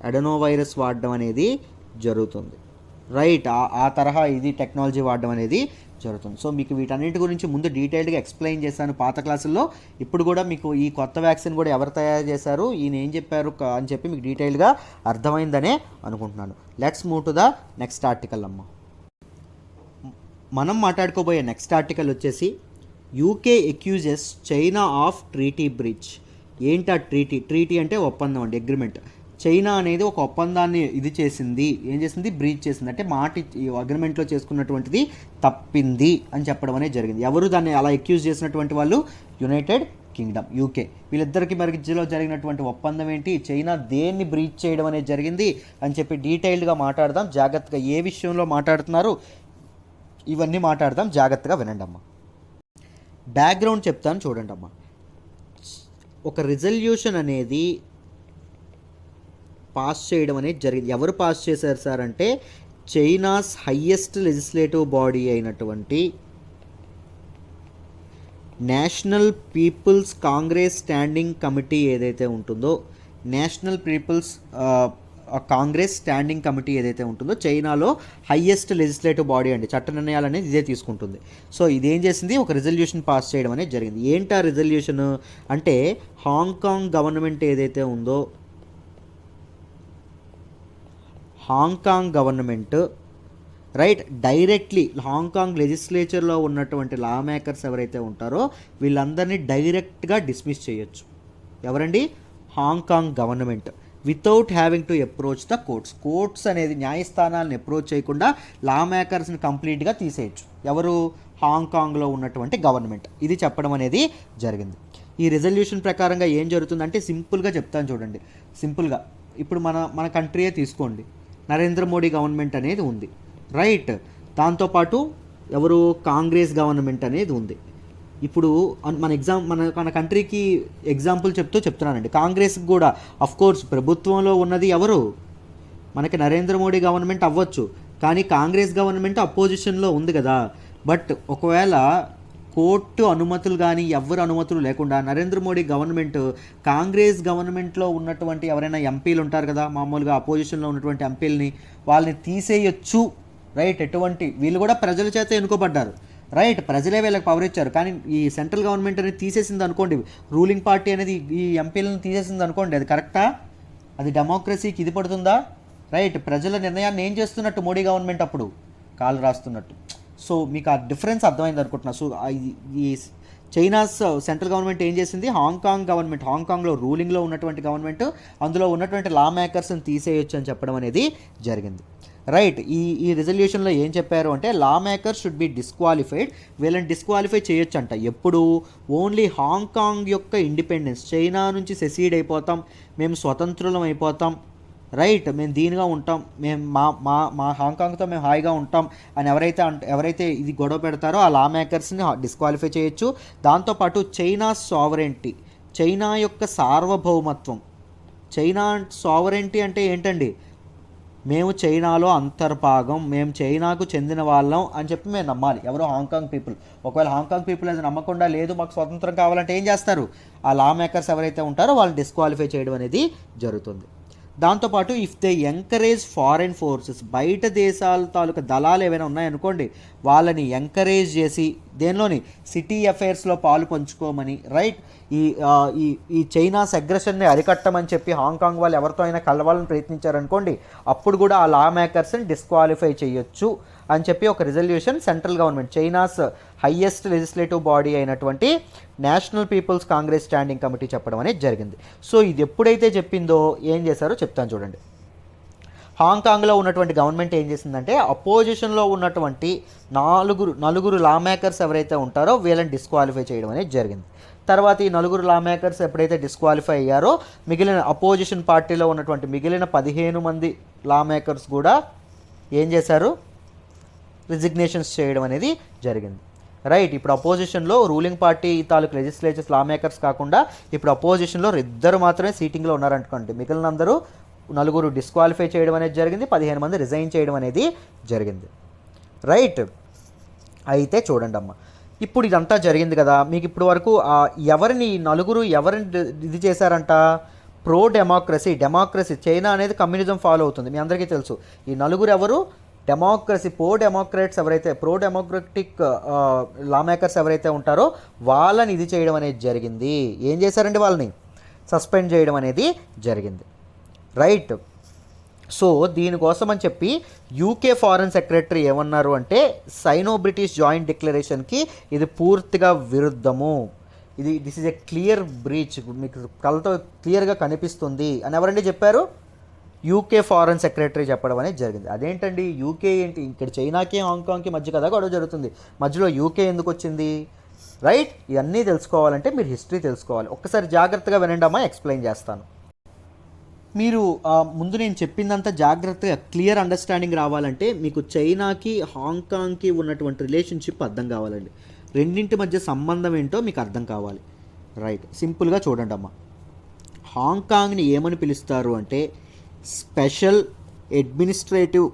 అడెనో వైరస్ వాడడం అనేది జరుగుతుంది. రైట్, ఆ తరహా ఇది టెక్నాలజీ వాడడం అనేది జరుగుతుంది. సో మీకు వీటన్నిటి గురించి ముందు డీటెయిల్డ్గా ఎక్స్ప్లెయిన్ చేశాను పాత క్లాసుల్లో. ఇప్పుడు కూడా మీకు ఈ కొత్త వ్యాక్సిన్ కూడా ఎవరు తయారు చేశారు, ఈయన ఏం చెప్పారు అని చెప్పి మీకు డీటెయిల్గా అర్థమైందనే అనుకుంటున్నాను. Let's move to the next article అమ్మ. మనం మాట్లాడుకోబోయే నెక్స్ట్ ఆర్టికల్ వచ్చేసి UK accuses China of treaty breach. ఏంటి ఆ ట్రీటీ అంటే ఒప్పందం అండి, అగ్రిమెంట్. చైనా అనేది ఒక ఒప్పందాన్ని ఇది చేసింది, ఏం చేసింది, బ్రీచ్ చేసింది. అంటే అగ్రిమెంట్లో చేసుకున్నటువంటిది తప్పింది అని చెప్పడం అనేది జరిగింది. ఎవరు దాన్ని అలా అక్యూజ్ చేసినటువంటి వాళ్ళు, యునైటెడ్ కింగ్డమ్, యూకే. వీళ్ళిద్దరికి మధ్యలో జరిగినటువంటి ఒప్పందం ఏంటి, చైనా దేన్ని బ్రీచ్ చేయడం అనేది జరిగింది అని చెప్పి డీటెయిల్డ్గా మాట్లాడదాం. జాగ్రత్తగా ఏ విషయంలో మాట్లాడుతున్నారు ఇవన్నీ మాట్లాడదాం, జాగ్రత్తగా వినండి అమ్మ. బ్యాక్గ్రౌండ్ చెప్తాను చూడండి అమ్మ. ఒక రిజల్యూషన్ అనేది పాస్ చేయడం అనేది జరిగింది. ఎవరు పాస్ చేశారు సార్ అంటే, చైనాస్ హయ్యెస్ట్ లెజిస్లేటివ్ బాడీ అయినటువంటి national peoples Congress standing Committee ఏదైతే ఉంటుందో, National peoples Congress standing Committee ఏదైతే ఉంటుందో చైనాలో హయ్యెస్ట్ లెజిస్లేటివ్ బాడీ అండి, చట్ట నిర్ణయాలు అనేది ఇదే తీసుకుంటుంది. సో ఇదేం చేసింది, ఒక రిజల్యూషన్ పాస్ చేయడం అనేది జరిగింది. ఏంటి ఆ రిజల్యూషన్ అంటే, హాంకాంగ్ గవర్నమెంట్ ఏదైతే ఉందో, Hong Kong government right directly Hong Kong లెజిస్లేచర్లో ఉన్నటువంటి లా మేకర్స్ ఎవరైతే ఉంటారో వీళ్ళందరినీ డైరెక్ట్గా డిస్మిస్ చేయొచ్చు. ఎవరండి, Hong Kong government, without having to approach the courts అనేది న్యాయస్థానాలను అప్రోచ్ చేయకుండా లా మేకర్స్ని కంప్లీట్గా తీసేయచ్చు. ఎవరు, హాంకాంగ్లో ఉన్నటువంటి గవర్నమెంట్. ఇది చెప్పడం అనేది జరిగింది. ఈ రిజల్యూషన్ ప్రకారంగా ఏం జరుగుతుందంటే, సింపుల్గా చెప్తాను చూడండి. సింపుల్గా ఇప్పుడు మన కంట్రీయే తీసుకోండి, నరేంద్ర మోడీ గవర్నమెంట్ అనేది ఉంది. రైట్, దాంతోపాటు ఎవరు, కాంగ్రెస్ గవర్నమెంట్ అనేది ఉంది. ఇప్పుడు మన కంట్రీకి ఎగ్జాంపుల్ చెప్తున్నానండి. కాంగ్రెస్కి కూడా కోర్స్ ప్రభుత్వంలో ఉన్నది ఎవరు, మనకి నరేంద్ర మోడీ గవర్నమెంట్ అవ్వచ్చు, కానీ కాంగ్రెస్ గవర్నమెంట్ అపోజిషన్లో ఉంది కదా. బట్ ఒకవేళ కోర్టు అనుమతులు కానీ ఎవరు అనుమతులు లేకుండా నరేంద్ర మోడీ గవర్నమెంట్ కాంగ్రెస్ గవర్నమెంట్లో ఉన్నటువంటి ఎవరైనా ఎంపీలు ఉంటారు కదా, మామూలుగా అపోజిషన్లో ఉన్నటువంటి ఎంపీలని వాళ్ళని తీసేయచ్చు. రైట్, వీళ్ళు కూడా ప్రజల చేత ఎన్నుకోబడ్డారు. రైట్, ప్రజలే వీళ్ళకి పవర్ ఇచ్చారు. కానీ ఈ సెంట్రల్ గవర్నమెంట్ అనేది తీసేసింది అనుకోండి, రూలింగ్ పార్టీ అనేది ఈ ఎంపీలను తీసేసింది అనుకోండి, అది కరెక్టా, అది డెమోక్రసీకి ఇది పడుతుందా? రైట్, ప్రజల నిర్ణయాన్ని ఏం చేస్తున్నట్టు మోడీ గవర్నమెంట్ అప్పుడు కాలు రాస్తున్నట్టు. సో మీకు ఆ డిఫరెన్స్ అర్థమైంది అనుకుంటున్నా. సో ఈ చైనాస్ సెంట్రల్ గవర్నమెంట్ ఏం చేసింది, హాంకాంగ్ గవర్నమెంట్, హాంకాంగ్లో రూలింగ్లో ఉన్నటువంటి గవర్నమెంట్ అందులో ఉన్నటువంటి లా మేకర్స్ని తీసేయొచ్చు అని చెప్పడం అనేది జరిగింది. రైట్. ఈ రిజల్యూషన్లో ఏం చెప్పారు అంటే లా మేకర్స్ షుడ్ బి డిస్క్వాలిఫైడ్, వీళ్ళని డిస్క్వాలిఫై చేయొచ్చు అంట. ఎప్పుడు? ఓన్లీ హాంకాంగ్ యొక్క ఇండిపెండెన్స్, చైనా నుంచి సెసీడ్ అయిపోతాం, మేము స్వతంత్రులం అయిపోతాం, రైట్, మేము దీనిగా ఉంటాం, మేము మా మా మా హాంకాంగ్తో మేము హాయిగా ఉంటాం అని ఎవరైతే ఇది గొడవ పెడతారో ఆ లా మేకర్స్ని డిస్క్వాలిఫై చేయొచ్చు. దాంతోపాటు చైనా సావరెంటీ, చైనా యొక్క సార్వభౌమత్వం. చైనా సావరెంటీ అంటే ఏంటండి, మేము చైనాలో అంతర్భాగం, మేము చైనాకు చెందిన వాళ్ళం అని చెప్పి మేము నమ్మాలి. ఎవరో హాంకాంగ్ పీపుల్. ఒకవేళ హాంకాంగ్ పీపుల్ అది నమ్మకుండా లేదు మాకు స్వతంత్రం కావాలంటే ఏం చేస్తారు, ఆ లా మేకర్స్ ఎవరైతే ఉంటారో వాళ్ళని డిస్క్వాలిఫై చేయడం అనేది జరుగుతుంది. దాంతోపాటు if they encourage foreign forces, బయట దేశాల తాలూకా దళాలు ఏవైనా ఉన్నాయనుకోండి, వాళ్ళని ఎంకరేజ్ చేసి దేనిలోని సిటీ అఫైర్స్లో పాలు పంచుకోమని, రైట్, ఈ చైనాస్ అగ్రెషన్ని అరికట్టమని చెప్పి హాంకాంగ్ వాళ్ళు ఎవరితో అయినా కలవాలని ప్రయత్నించారనుకోండి, అప్పుడు కూడా ఆ లా మేకర్స్ని డిస్క్వాలిఫై చేయొచ్చు అని చెప్పి ఒక resolution central government, China's highest legislative body అయినటువంటి national peoples Congress standing committee చెప్పడం అనేది జరిగింది. సో ఇది ఎప్పుడైతే చెప్పిందో ఏం చేశారో చెప్తాను చూడండి. హాంకాంగ్లో ఉన్నటువంటి గవర్నమెంట్ ఏం చేసిందంటే అపోజిషన్లో ఉన్నటువంటి నలుగురు లా మేకర్స్ ఎవరైతే ఉంటారో వీళ్ళని డిస్క్వాలిఫై చేయడం అనేది జరిగింది. తర్వాత ఈ నలుగురు లా మేకర్స్ ఎప్పుడైతే డిస్క్వాలిఫై అయ్యారో మిగిలిన అపోజిషన్ పార్టీలో ఉన్నటువంటి మిగిలిన 15 మంది లా మేకర్స్ కూడా ఏం చేశారు, రిజిగ్నేషన్స్ చేయడం అనేది జరిగింది. రైట్. ఇప్పుడు అపోజిషన్లో రూలింగ్ పార్టీ తాలూకు లెజిస్లేచర్స్ లా మేకర్స్ కాకుండా ఇప్పుడు అపోజిషన్లో 2 మాత్రమే సీటింగ్లో ఉన్నారనుకోండి, మిగిలిన అందరూ 4 డిస్క్వాలిఫై చేయడం అనేది జరిగింది, 15 మంది రిజైన్ చేయడం అనేది జరిగింది. రైట్. అయితే చూడండి అమ్మ, ఇప్పుడు ఇదంతా జరిగింది కదా, మీకు ఇప్పుడు వరకు ఎవరిని ఇది చేశారంట, ప్రో డెమోక్రసీ. చైనా అనేది కమ్యూనిజం ఫాలో అవుతుంది, మీ అందరికీ తెలుసు. ఈ నలుగురు ఎవరు, డెమోక్రసీ, ప్రో డెమోక్రటిక్ లా మేకర్స్ ఎవరైతే ఉంటారో వాళ్ళని ఇది చేయడం అనేది జరిగింది. ఏం చేశారండి, వాళ్ళని సస్పెండ్ చేయడం అనేది జరిగింది. రైట్. సో దీనికోసం అని చెప్పి యూకే ఫారెన్ సెక్రటరీ ఏమన్నారు అంటే సైనో బ్రిటిష్ జాయింట్ డిక్లరేషన్కి ఇది పూర్తిగా విరుద్ధము, this is a clear breach, మీకు కళ్ళతో క్లియర్గా కనిపిస్తుంది అని ఎవరండి చెప్పారు, యూకే ఫారెన్ సెక్రటరీ చెప్పడం అనేది జరిగింది. అదేంటండి యూకే ఏంటి, ఇక్కడ చైనాకి హాంకాంగ్కి మధ్య కదా గొడవ జరుగుతుంది, మధ్యలో యూకే ఎందుకు వచ్చింది, రైట్. ఇవన్నీ తెలుసుకోవాలంటే మీరు హిస్టరీ తెలుసుకోవాలి. ఒక్కసారి జాగ్రత్తగా వినండి అమ్మా, ఎక్స్ప్లెయిన్ చేస్తాను. మీరు ముందు నేను చెప్పిందంతా జాగ్రత్తగా క్లియర్ అండర్స్టాండింగ్ రావాలంటే మీకు చైనాకి హాంకాంగ్కి ఉన్నటువంటి రిలేషన్షిప్ అర్థం కావాలండి, రెండింటి మధ్య సంబంధం ఏంటో మీకు అర్థం కావాలి. రైట్. సింపుల్గా చూడండి అమ్మ, హాంకాంగ్ని ఏమని పిలుస్తారు అంటే special administrative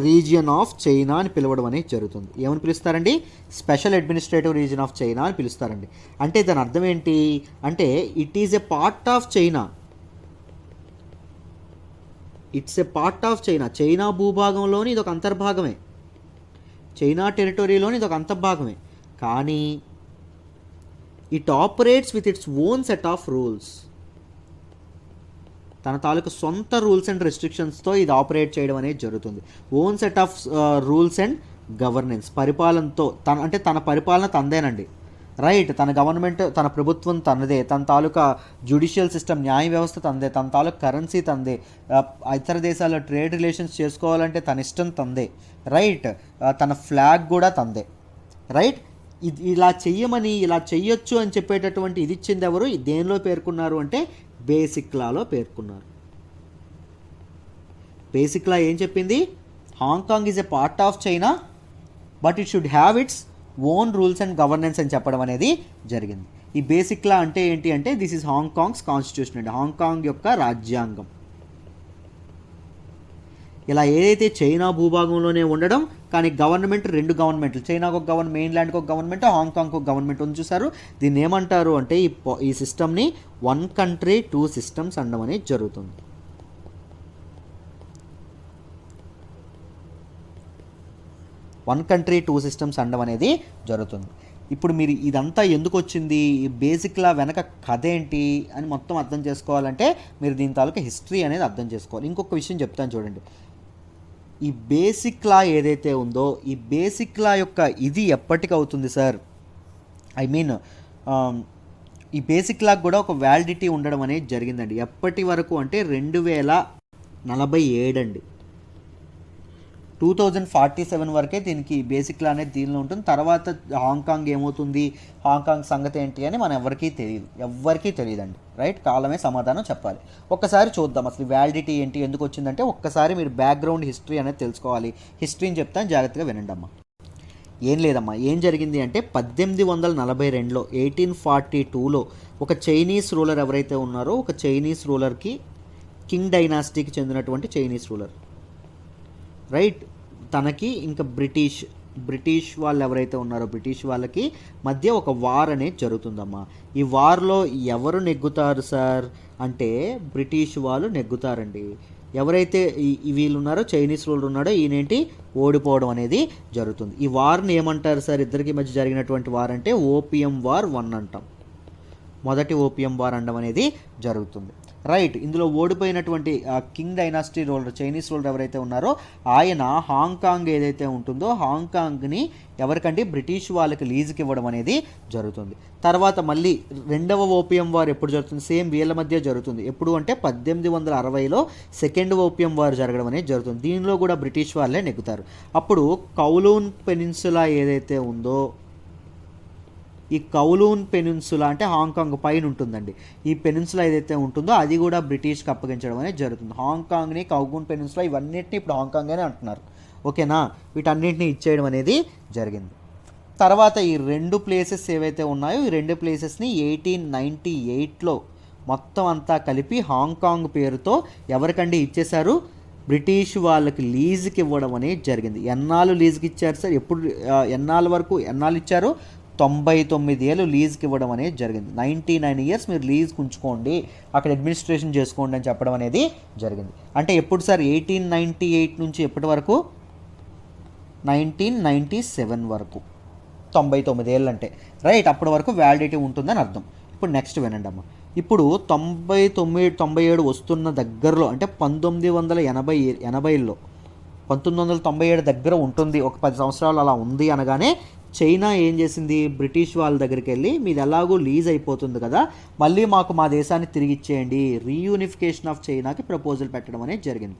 region of China అని పిలవడం అనేది జరుగుతుంది. ఏమని పిలుస్తారండి, special administrative region of China అని పిలుస్తారండి. అంటే దాని అర్థం ఏంటి అంటే it is a part of China, it's a part of China. China భూభాగంలోని ఇది ఒక అంతర్భాగమే, చైనా టెరిటరీలోని ఇది ఒక అంతర్భాగమే, కానీ it operates with its own set of rules. తన తాలూకు సొంత రూల్స్ అండ్ రెస్ట్రిక్షన్స్తో ఇది ఆపరేట్ చేయడం అనేది జరుగుతుంది. Own set of rules and governance, పరిపాలనతో తన పరిపాలన తందేనండి. రైట్. తన గవర్నమెంట్, తన ప్రభుత్వం తనదే, తన తాలూకా జ్యుడిషియల్ సిస్టమ్, న్యాయ వ్యవస్థ తందే, తన తాలూకా కరెన్సీ తందే, ఇతర దేశాల్లో ట్రేడ్ రిలేషన్స్ చేసుకోవాలంటే తన ఇష్టం తందే. రైట్. తన ఫ్లాగ్ కూడా తందే. రైట్. ఇలా చెయ్యొచ్చు అని చెప్పేటటువంటి ఇది ఇచ్చింది ఎవరు, దేనిలో పేర్కొన్నారు అంటే బేసిక్ లాలో పేర్కొన్నారు. బేసిక్ లా ఏం చెప్పింది, Hong Kong is a part of China but it should have its own rules and governance అని చెప్పడం అనేది జరిగింది. ఈ బేసిక్ లా అంటే ఏంటి అంటే దిస్ ఈజ్ హాంకాంగ్స్ కాన్స్టిట్యూషన్ అండి, హాంకాంగ్ యొక్క రాజ్యాంగం. ఇలా ఏదైతే చైనా భూభాగంలోనే ఉండడం కానీ గవర్నమెంట్ 2 గవర్నమెంట్లు, చైనాకు ఒక గవర్నమెంట్, మెయిన్లాండ్కి ఒక గవర్నమెంట్, హాంకాంగ్కి ఒక గవర్నమెంట్ ఉంది చూసారు. దీన్ని ఏమంటారు అంటే ఈ సిస్టమ్ని 1 కంట్రీ 2 సిస్టమ్స్ అనడం అనేది జరుగుతుంది. వన్ కంట్రీ 2 సిస్టమ్స్ అనడం అనేది జరుగుతుంది. ఇప్పుడు మీరు ఇదంతా ఎందుకు వచ్చింది, ఈ బేసిక్లా వెనక కథ ఏంటి అని మొత్తం అర్థం చేసుకోవాలంటే మీరు దీని తాలూకా హిస్టరీ అనేది అర్థం చేసుకోవాలి. ఇంకొక విషయం చెప్తాను చూడండి, ఈ బేసిక్ లా ఏదైతే ఉందో ఈ బేసిక్ లా యొక్క ఇది ఎప్పటికి అవుతుంది సార్, ఐ మీన్ ఈ బేసిక్ లాగా కూడా ఒక వ్యాలిడిటీ ఉండడం అనేది జరిగిందండి. ఎప్పటి వరకు అంటే 2047 అండి. 2047 వరకే దీనికి బేసిక్ లా అనేది దీనిలో ఉంటుంది. తర్వాత హాంకాంగ్ ఏమవుతుంది, హాంకాంగ్ సంగతి ఏంటి అని మనం ఎవరికీ తెలియదండి. రైట్, కాలమే సమాధానం చెప్పాలి. ఒక్కసారి చూద్దాం అసలు వ్యాలిడిటీ ఏంటి, ఎందుకు వచ్చిందంటే ఒక్కసారి మీరు బ్యాక్గ్రౌండ్ హిస్టరీ అనేది తెలుసుకోవాలి. హిస్టరీని చెప్తాను, జాగ్రత్తగా వినండి అమ్మా. ఏం లేదమ్మా, ఏం జరిగింది అంటే 1842లో 1842లో ఒక చైనీస్ రూలర్ ఎవరైతే ఉన్నారో, ఒక చైనీస్ రూలర్కి కింగ్ డైనాసిటీకి చెందినటువంటి చైనీస్ రూలర్, రైట్, తనకి ఇంకా బ్రిటిష్ వాళ్ళు ఎవరైతే ఉన్నారో బ్రిటిష్ వాళ్ళకి మధ్య ఒక వార్ అనేది జరుగుతుందమ్మా. ఈ వార్లో ఎవరు నెగ్గుతారు సార్ అంటే బ్రిటిష్ వాళ్ళు నెగ్గుతారండి. ఎవరైతే వీళ్ళు ఉన్నారో చైనీస్ రూలర్ ఉన్నాడో ఈయనేంటి ఓడిపోవడం అనేది జరుగుతుంది. ఈ వార్ని ఏమంటారు సార్, ఇద్దరికి మధ్య జరిగినటువంటి వార్ అంటే ఓపియం వార్ 1 అంటాం. మొదటి ఓపియం వార్ అనడం అనేది జరుగుతుంది. రైట్, ఇందులో ఓడిపోయినటువంటి Qing dynasty ruler Chinese ruler ఎవరైతే ఉన్నారో ఆయన హాంకాంగ్ ఏదైతే ఉంటుందో హాంకాంగ్ని ఎవరికంటే బ్రిటిష్ వాళ్ళకి లీజుకి ఇవ్వడం అనేది జరుగుతుంది. తర్వాత మళ్ళీ రెండవ ఓపియం వార్ ఎప్పుడు జరుగుతుంది, సేమ్ వీళ్ళ మధ్య జరుగుతుంది. ఎప్పుడు అంటే 1860లో సెకండ్ ఓపియం వార్ జరగడం అనేది జరుగుతుంది. దీనిలో కూడా బ్రిటిష్ వాళ్ళే నెగ్గుతారు. అప్పుడు కౌలూన్ పెనిన్సులా ఏదైతే ఉందో, ఈ కౌలూన్ పెనిన్సులా అంటే హాంకాంగ్ పైన ఉంటుందండి. ఈ పెనిన్సులా ఏదైతే ఉంటుందో అది కూడా బ్రిటిష్కి అప్పగించడం అనేది జరుగుతుంది. హాంకాంగ్ని, కౌలూన్ పెనిన్సులా ఇవన్నిటిని ఇప్పుడు హాంకాంగ్ అనే అంటున్నారు. ఓకేనా, వీటన్నిటిని ఇచ్చేయడం అనేది జరిగింది. తర్వాత ఈ 2 ప్లేసెస్ ఏవైతే ఉన్నాయో ఈ 2 ప్లేసెస్ని 1898లో మొత్తం అంతా కలిపి హాంకాంగ్ పేరుతో ఎవరికండి ఇచ్చేశారు, బ్రిటిష్ వాళ్ళకి లీజుకి ఇవ్వడం అనేది జరిగింది. ఎన్నాళ్ళు లీజుకి ఇచ్చారు సార్, ఎప్పుడు ఎన్నాళ్ళు ఇచ్చారు, 99 ఏళ్ళు లీజ్కి ఇవ్వడం అనేది జరిగింది. 99 ఇయర్స్ మీరు లీజ్కి ఉంచుకోండి, అక్కడ అడ్మినిస్ట్రేషన్ చేసుకోండి అని చెప్పడం అనేది జరిగింది. అంటే ఎప్పుడు సార్ 1898 నుంచి ఎప్పటి వరకు, 1997 వరకు, 99 ఏళ్ళు అంటే రైట్, అప్పటి వరకు వ్యాలిడిటీ ఉంటుందని అర్థం. ఇప్పుడు నెక్స్ట్ వినండి అమ్మ. ఇప్పుడు 97 వస్తున్న దగ్గరలో అంటే 1980లో 1997 దగ్గర ఉంటుంది, ఒక 10 సంవత్సరాలు అలా ఉంది అనగానే చైనా ఏం చేసింది, బ్రిటిష్ వాళ్ళ దగ్గరికి వెళ్ళి మీది ఎలాగో లీజ్ అయిపోతుంది కదా, మళ్ళీ మాకు మా దేశాన్ని తిరిగి ఇచ్చేయండి, రీయూనిఫికేషన్ ఆఫ్ చైనాకి ప్రపోజల్ పెట్టడం అనేది జరిగింది.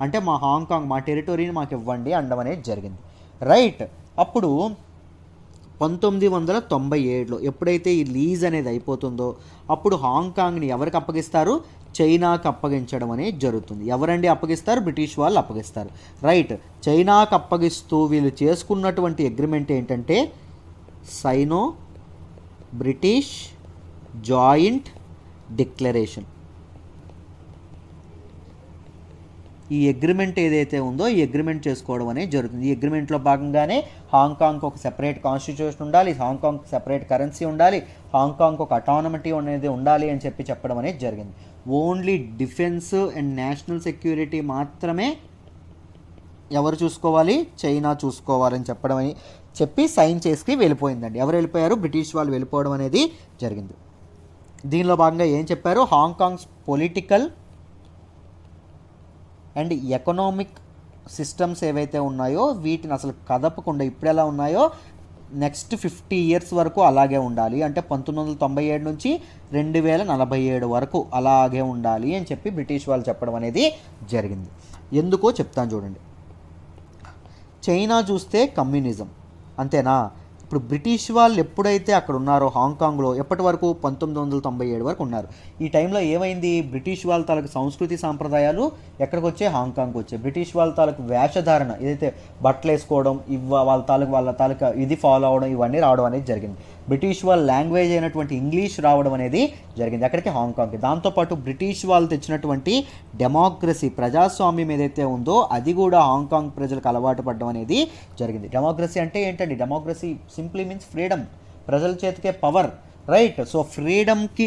అంటే మా హాంకాంగ్ మా టెరిటరీని మాకు ఇవ్వండి అనడం అనేది జరిగింది. రైట్, అప్పుడు 1997లో ఎప్పుడైతే ఈ లీజ్ అనేది అయిపోతుందో అప్పుడు హాంకాంగ్ని ఎవరికి అప్పగిస్తారు, చైనాకి అప్పగించడం అనేది జరుగుతుంది. ఎవరండి అప్పగిస్తారు, బ్రిటిష్ వాళ్ళు అప్పగిస్తారు. రైట్, చైనాకి అప్పగిస్తూ వీళ్ళు చేసుకున్నటువంటి అగ్రిమెంట్ ఏంటంటే సైనో బ్రిటిష్ జాయింట్ డిక్లరేషన్. ఈ అగ్రిమెంట్ ఏదైతే ఉందో ఈ అగ్రిమెంట్ చేసుకోవడం అనేది జరుగుతుంది. ఈ అగ్రిమెంట్లో భాగంగానే హాంకాంగ్కి ఒక సెపరేట్ కాన్స్టిట్యూషన్ ఉండాలి, హాంకాంగ్కి సెపరేట్ కరెన్సీ ఉండాలి, హాంకాంగ్కి ఒక అటానమిటీ అనేది ఉండాలి అని చెప్పడం అనేది జరిగింది. Only defence and national security మాత్రమే ఎవరు చూసుకోవాలి, చైనా చూసుకోవాలని చెప్పి సైన్ చేసి వెళ్ళిపోయిందండి. ఎవరు వెళ్ళిపోయారు, బ్రిటిష్ వాళ్ళు వెళ్ళిపోవడం అనేది జరిగింది. దీనిలో భాగంగా ఏం చెప్పారు, హాంకాంగ్స్ పొలిటికల్ అండ్ ఎకనామిక్ సిస్టమ్స్ ఏవైతే ఉన్నాయో వీటిని అసలు కదపకుండా ఇప్పుడు ఎలా ఉన్నాయో నెక్స్ట్ 50 ఇయర్స్ వరకు అలాగే ఉండాలి, అంటే 1997 నుంచి 2047 వరకు అలాగే ఉండాలి అని చెప్పి బ్రిటిష్ వాళ్ళు చెప్పడం అనేది జరిగింది. ఎందుకో చెప్తాను చూడండి. చైనా చూస్తే కమ్యూనిజం అంతేనా, ఇప్పుడు బ్రిటిష్ వాళ్ళు ఎప్పుడైతే అక్కడ ఉన్నారో హాంకాంగ్లో ఎప్పటి వరకు 1997 వరకు ఉన్నారు. ఈ టైంలో ఏమైంది, బ్రిటిష్ వాళ్ళ తాలూకు సంస్కృతి సాంప్రదాయాలు ఎక్కడికి వచ్చాయి, హాంకాంగ్కి వచ్చాయి. బ్రిటిష్ వాళ్ళ తాలూకు వేషధారణ ఏదైతే బట్టలు వేసుకోవడం వాళ్ళ తాలూకా ఇది ఫాలో అవడం ఇవన్నీ రావడం అనేది జరిగింది. బ్రిటిష్ వాళ్ళ లాంగ్వేజ్ అయినటువంటి ఇంగ్లీష్ రావడం అనేది జరిగింది అక్కడికి, హాంకాంగ్కి. దాంతోపాటు బ్రిటిష్ వాళ్ళు తెచ్చినటువంటి డెమోక్రసీ ప్రజాస్వామ్యం ఏదైతే ఉందో అది కూడా హాంకాంగ్ ప్రజలకు అలవాటు పడడం అనేది జరిగింది. డెమోక్రసీ అంటే ఏంటండి, డెమోక్రసీ సింప్లీ మీన్స్ ఫ్రీడమ్, ప్రజల చేతికే పవర్. రైట్, సో ఫ్రీడమ్కి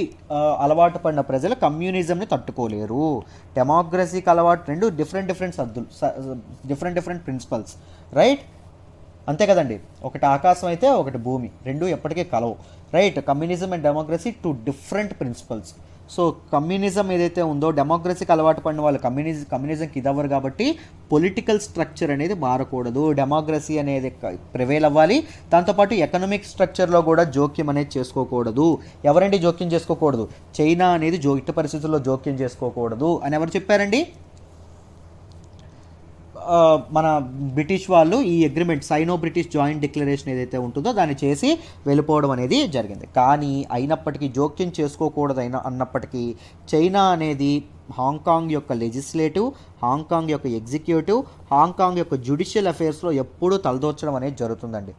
అలవాటు పడిన ప్రజలు కమ్యూనిజంని తట్టుకోలేరు. డెమోక్రసీకి అలవాటు రెండు డిఫరెంట్ ప్రిన్సిపల్స్. రైట్, అంతే కదండి, ఒకటి ఆకాశం అయితే ఒకటి భూమి, రెండు ఎప్పటికీ కలవు. Right, communism and democracy 2 different principles. So communism ఏదైతే ఉందో, డెమోక్రసీకి అలవాటు పడిన వాళ్ళు కమ్యూనిజంకి ఇదవ్వరు కాబట్టి పొలిటికల్ స్ట్రక్చర్ అనేది మారకూడదు, డెమోక్రసీ అనేది ప్రివేల్ అవ్వాలి. దాంతోపాటు ఎకనామిక్ స్ట్రక్చర్లో కూడా జోక్యం అనేది చేసుకోకూడదు. ఎవరండి జోక్యం చేసుకోకూడదు? చైనా అనేది ఇట్టి పరిస్థితుల్లో జోక్యం చేసుకోకూడదు అని ఎవరు చెప్పారండి? మన బ్రిటిష్ వాళ్ళు ఈ agreement, cyano British joint declaration ఏదైతే ఉంటుందో దాన్ని చేసి వెళ్ళిపోవడం అనేది జరిగింది. కానీ అయినప్పటికీ జోక్యం చేసుకోకూడదు అన్నప్పటికీ చైనా అనేది హాంకాంగ్ యొక్క లెజిస్లేటివ్, హాంకాంగ్ యొక్క ఎగ్జిక్యూటివ్, హాంకాంగ్ యొక్క జ్యుడిషియల్ అఫేర్స్లో ఎప్పుడూ తలదోచడం అనేది జరుగుతుందండి.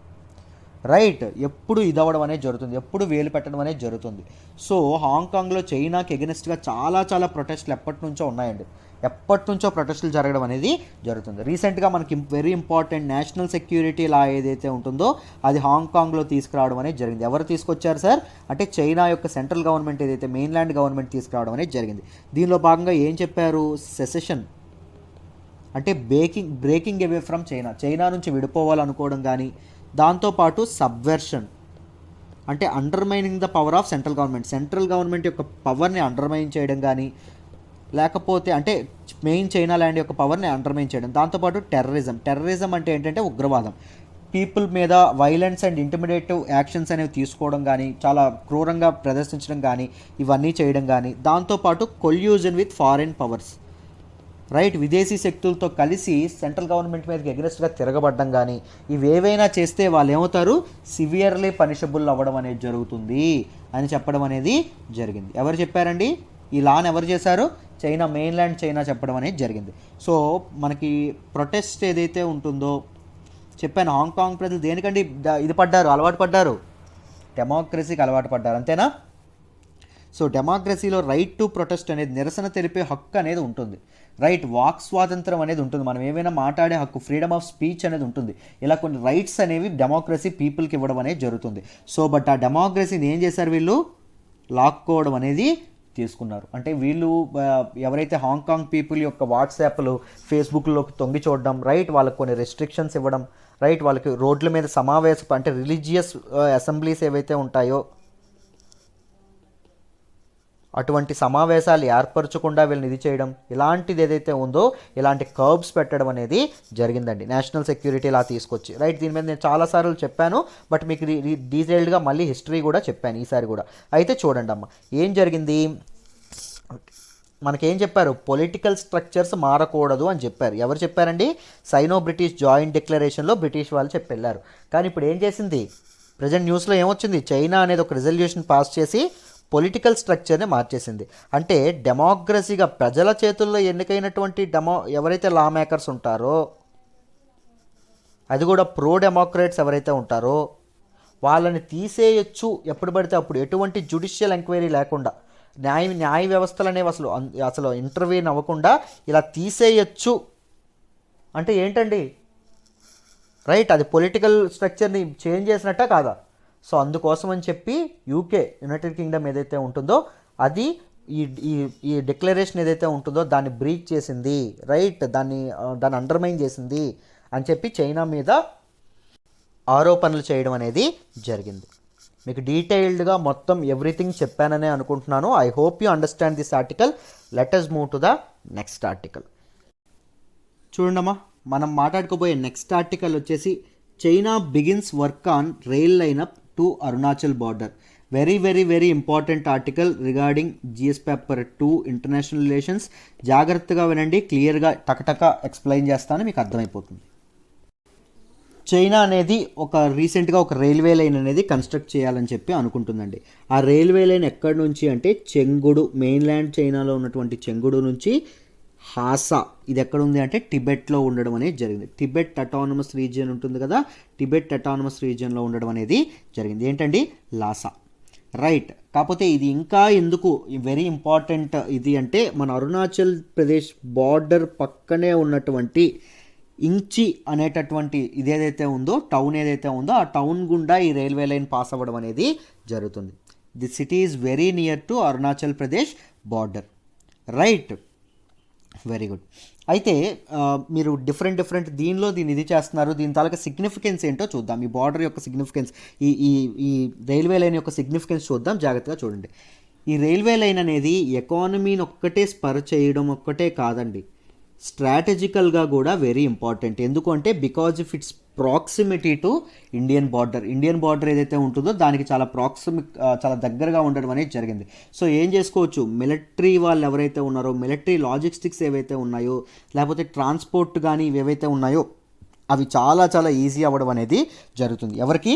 రైట్, ఎప్పుడు ఇదవ్వడం అనేది జరుగుతుంది, ఎప్పుడు వేలు పెట్టడం అనేది జరుగుతుంది. సో హాంకాంగ్లో చైనాకి ఎగెనిస్ట్గా చాలా ప్రొటెస్టులు ఎప్పటి నుంచో ప్రొటెస్టులు జరగడం అనేది జరుగుతుంది. రీసెంట్గా మనకి వెరీ ఇంపార్టెంట్ నేషనల్ సెక్యూరిటీ లా ఏదైతే ఉంటుందో అది హాంకాంగ్లో తీసుకురావడం అనేది జరిగింది. ఎవరు తీసుకొచ్చారు సార్ అంటే చైనా యొక్క సెంట్రల్ గవర్నమెంట్ ఏదైతే మెయిన్లాండ్ గవర్నమెంట్ తీసుకురావడం అనేది జరిగింది. దీనిలో భాగంగా ఏం చెప్పారు? సెసెషన్ అంటే బ్రేకింగ్ అవే ఫ్రమ్ చైనా నుంచి విడిపోవాలనుకోవడం కానీ, దాంతోపాటు సబ్వర్షన్ అంటే undermining the power of central government యొక్క పవర్ని అండర్మైన్ చేయడం కానీ, లేకపోతే అంటే మెయిన్ చైనా ల్యాండ్ యొక్క పవర్ని అండర్మైన్ చేయడం. దాంతోపాటు టెర్రరిజం అంటే ఏంటంటే ఉగ్రవాదం, పీపుల్ మీద వైలెన్స్ అండ్ ఇంటిమిడేటివ్ యాక్షన్స్ అనేవి తీసుకోవడం కానీ, చాలా క్రూరంగా ప్రదర్శించడం కానీ, ఇవన్నీ చేయడం కానీ, దాంతోపాటు collusion with foreign powers, right, విదేశీ శక్తులతో కలిసి సెంట్రల్ గవర్నమెంట్ మీదకి ఎగ్రెస్ట్గా తిరగబడ్డం కానీ, ఇవేవైనా చేస్తే వాళ్ళు ఏమవుతారు? సివియర్లీ పనిషబుల్ అవ్వడం అనేది జరుగుతుంది అని చెప్పడం అనేది జరిగింది. ఎవరు చెప్పారండి? ఈ లాని ఎవరు చేశారు? మెయిన్లాండ్ చైనా చెప్పడం అనేది జరిగింది. సో మనకి ప్రొటెస్ట్ ఏదైతే ఉంటుందో చెప్పాను, హాంకాంగ్ ప్రజలు దేనికండి అలవాటు పడ్డారు? డెమోక్రసీకి అలవాటు పడ్డారు, అంతేనా? సో డెమోక్రసీలో రైట్ టు ప్రొటెస్ట్ అనేది, నిరసన తెలిపే హక్కు అనేది ఉంటుంది. రైట్, వాక్ స్వాతంత్రం అనేది ఉంటుంది, మనం ఏమైనా మాట్లాడే హక్కు, ఫ్రీడమ్ ఆఫ్ స్పీచ్ అనేది ఉంటుంది. ఇలా కొన్ని రైట్స్ అనేవి డెమోక్రసీ పీపుల్కి ఇవ్వడం అనేది జరుగుతుంది. సో బట్ ఆ డెమోక్రసీని ఏం చేశారు? వీళ్ళు లాక్కోవడం అనేది తీసుకున్నారు. అంటే వీళ్ళు ఎవరైతే హాంకాంగ్ పీపుల్ యొక్క వాట్సాప్లు, ఫేస్బుక్లోకి తొంగి చూడడం, రైట్, వాళ్ళకి కొన్ని రెస్ట్రిక్షన్స్ ఇవ్వడం, రైట్, వాళ్ళకి రోడ్ల మీద అంటే రిలీజియస్ అసెంబ్లీస్ ఏవైతే ఉంటాయో అటువంటి సమావేశాలు ఏర్పరచకుండా వీళ్ళని ఇది చేయడం, ఇలాంటిది ఏదైతే ఉందో ఇలాంటి కర్బ్స్ పెట్టడం అనేది జరిగిందండి నేషనల్ సెక్యూరిటీ లా తీసుకొచ్చి. రైట్, దీని మీద నేను చాలాసార్లు చెప్పాను, బట్ మీకు డీటెయిల్డ్గా మళ్ళీ హిస్టరీ కూడా చెప్పాను ఈసారి కూడా. అయితే చూడండి అమ్మ, ఏం జరిగింది? మనకేం చెప్పారు? పొలిటికల్ స్ట్రక్చర్స్ మారకూడదు అని చెప్పారు. ఎవరు చెప్పారండి? సైనో బ్రిటిష్ జాయింట్ డిక్లరేషన్లో బ్రిటిష్ వాళ్ళు చెప్పెళ్ళారు. కానీ ఇప్పుడు ఏం చేసింది? ప్రజెంట్ న్యూస్లో ఏమొచ్చింది? చైనా అనేది ఒక రిజల్యూషన్ పాస్ చేసి పొలిటికల్ స్ట్రక్చర్ని మార్చేసింది. అంటే డెమోక్రసీగా ప్రజల చేతుల్లో ఎన్నికైనటువంటి ఎవరైతే లా మేకర్స్ ఉంటారో, అది కూడా ప్రో డెమోక్రేట్స్ ఎవరైతే ఉంటారో వాళ్ళని తీసేయచ్చు ఎప్పుడు పడితే అప్పుడు, ఎటువంటి జ్యుడిషియల్ ఎంక్వైరీ లేకుండా, న్యాయ వ్యవస్థలు అనేవి అసలు ఇంటర్వ్యూన్ అవ్వకుండా ఇలా తీసేయచ్చు అంటే ఏంటండి? రైట్, అది పొలిటికల్ స్ట్రక్చర్ని చేంజ్ చేసినట్ట కాదా? సో అందుకోసం అని చెప్పి యునైటెడ్ కింగ్డమ్ ఏదైతే ఉంటుందో అది ఈ డిక్లరేషన్ ఏదైతే ఉంటుందో దాన్ని బ్రీచ్ చేసింది, రైట్, దాన్ని అండర్మైన్ చేసింది అని చెప్పి చైనా మీద ఆరోపణలు చేయడం అనేది జరిగింది. మీకు డీటెయిల్డ్గా మొత్తం ఎవ్రీథింగ్ చెప్పాననే అనుకుంటున్నాను. I hope you understand this article. Let us move to the next article. చూడండమ్మా, మనం మాట్లాడుకోబోయే నెక్స్ట్ ఆర్టికల్ వచ్చేసి China begins work on rail line up to Arunachal border. Very important article regarding GS paper 2 international relations. జాగ్రత్తగా వినండి, క్లియర్గా టకటక explain చేస్తాను, మీకు అర్థమైపోతుంది. చైనా అనేది రీసెంట్గా ఒక రైల్వే లైన్ అనేది కన్స్ట్రక్ట్ చేయాలని చెప్పి అనుకుంటుందండి. ఆ రైల్వే లైన్ ఎక్కడి నుంచి అంటే చెంగుడు, మెయిన్లాండ్ చైనాలో ఉన్నటువంటి చెంగుడు నుంచి హాసా, ఇది ఎక్కడ ఉంది అంటే టిబెట్లో ఉండడం అనేది జరిగింది. టిబెట్ అటానమస్ రీజియన్ ఉంటుంది కదా, టిబెట్ అటానమస్ రీజియన్లో ఉండడం అనేది జరిగింది. ఏంటండి? లాసా, రైట్. కాకపోతే ఇది ఇంకా ఎందుకు వెరీ ఇంపార్టెంట్ ఇది అంటే, మన అరుణాచల్ ప్రదేశ్ బార్డర్ పక్కనే ఉన్నటువంటి ఇంచి అనేటటువంటి ఇదేదైతే ఉందో, టౌన్ ఏదైతే ఉందో ఆ టౌన్ గుండా ఈ రైల్వే లైన్ పాస్ అవ్వడం అనేది జరుగుతుంది. The city is very near to Arunachal Pradesh border, right. Very good. అయితే మీరు డిఫరెంట్ దీన్ని ఇది చేస్తున్నారు, దీని తాలూకా సిగ్నిఫికెన్స్ ఏంటో చూద్దాం. ఈ బార్డర్ యొక్క సిగ్నిఫికెన్స్, ఈ రైల్వే లైన్ యొక్క సిగ్నిఫికెన్స్ చూద్దాం, జాగ్రత్తగా చూడండి. ఈ రైల్వే లైన్ అనేది ఎకానమీని ఒక్కటే స్పర్ చేయడం ఒక్కటే కాదండి, స్ట్రాటజికల్గా కూడా వెరీ ఇంపార్టెంట్. ఎందుకంటే because of it's proximity to Indian border ఏదైతే ఉంటుందో దానికి చాలా దగ్గరగా ఉండడం అనేది జరిగింది. సో ఏం చేసుకోవచ్చు, మిలిటరీ వాళ్ళు ఎవరైతే ఉన్నారో, మిలిటరీ లాజిస్టిక్స్ ఏవైతే ఉన్నాయో, లేకపోతే ట్రాన్స్పోర్ట్ కానీ ఏవైతే ఉన్నాయో అవి చాలా చాలా ఈజీ అవ్వడం అనేది జరుగుతుంది. ఎవరికి?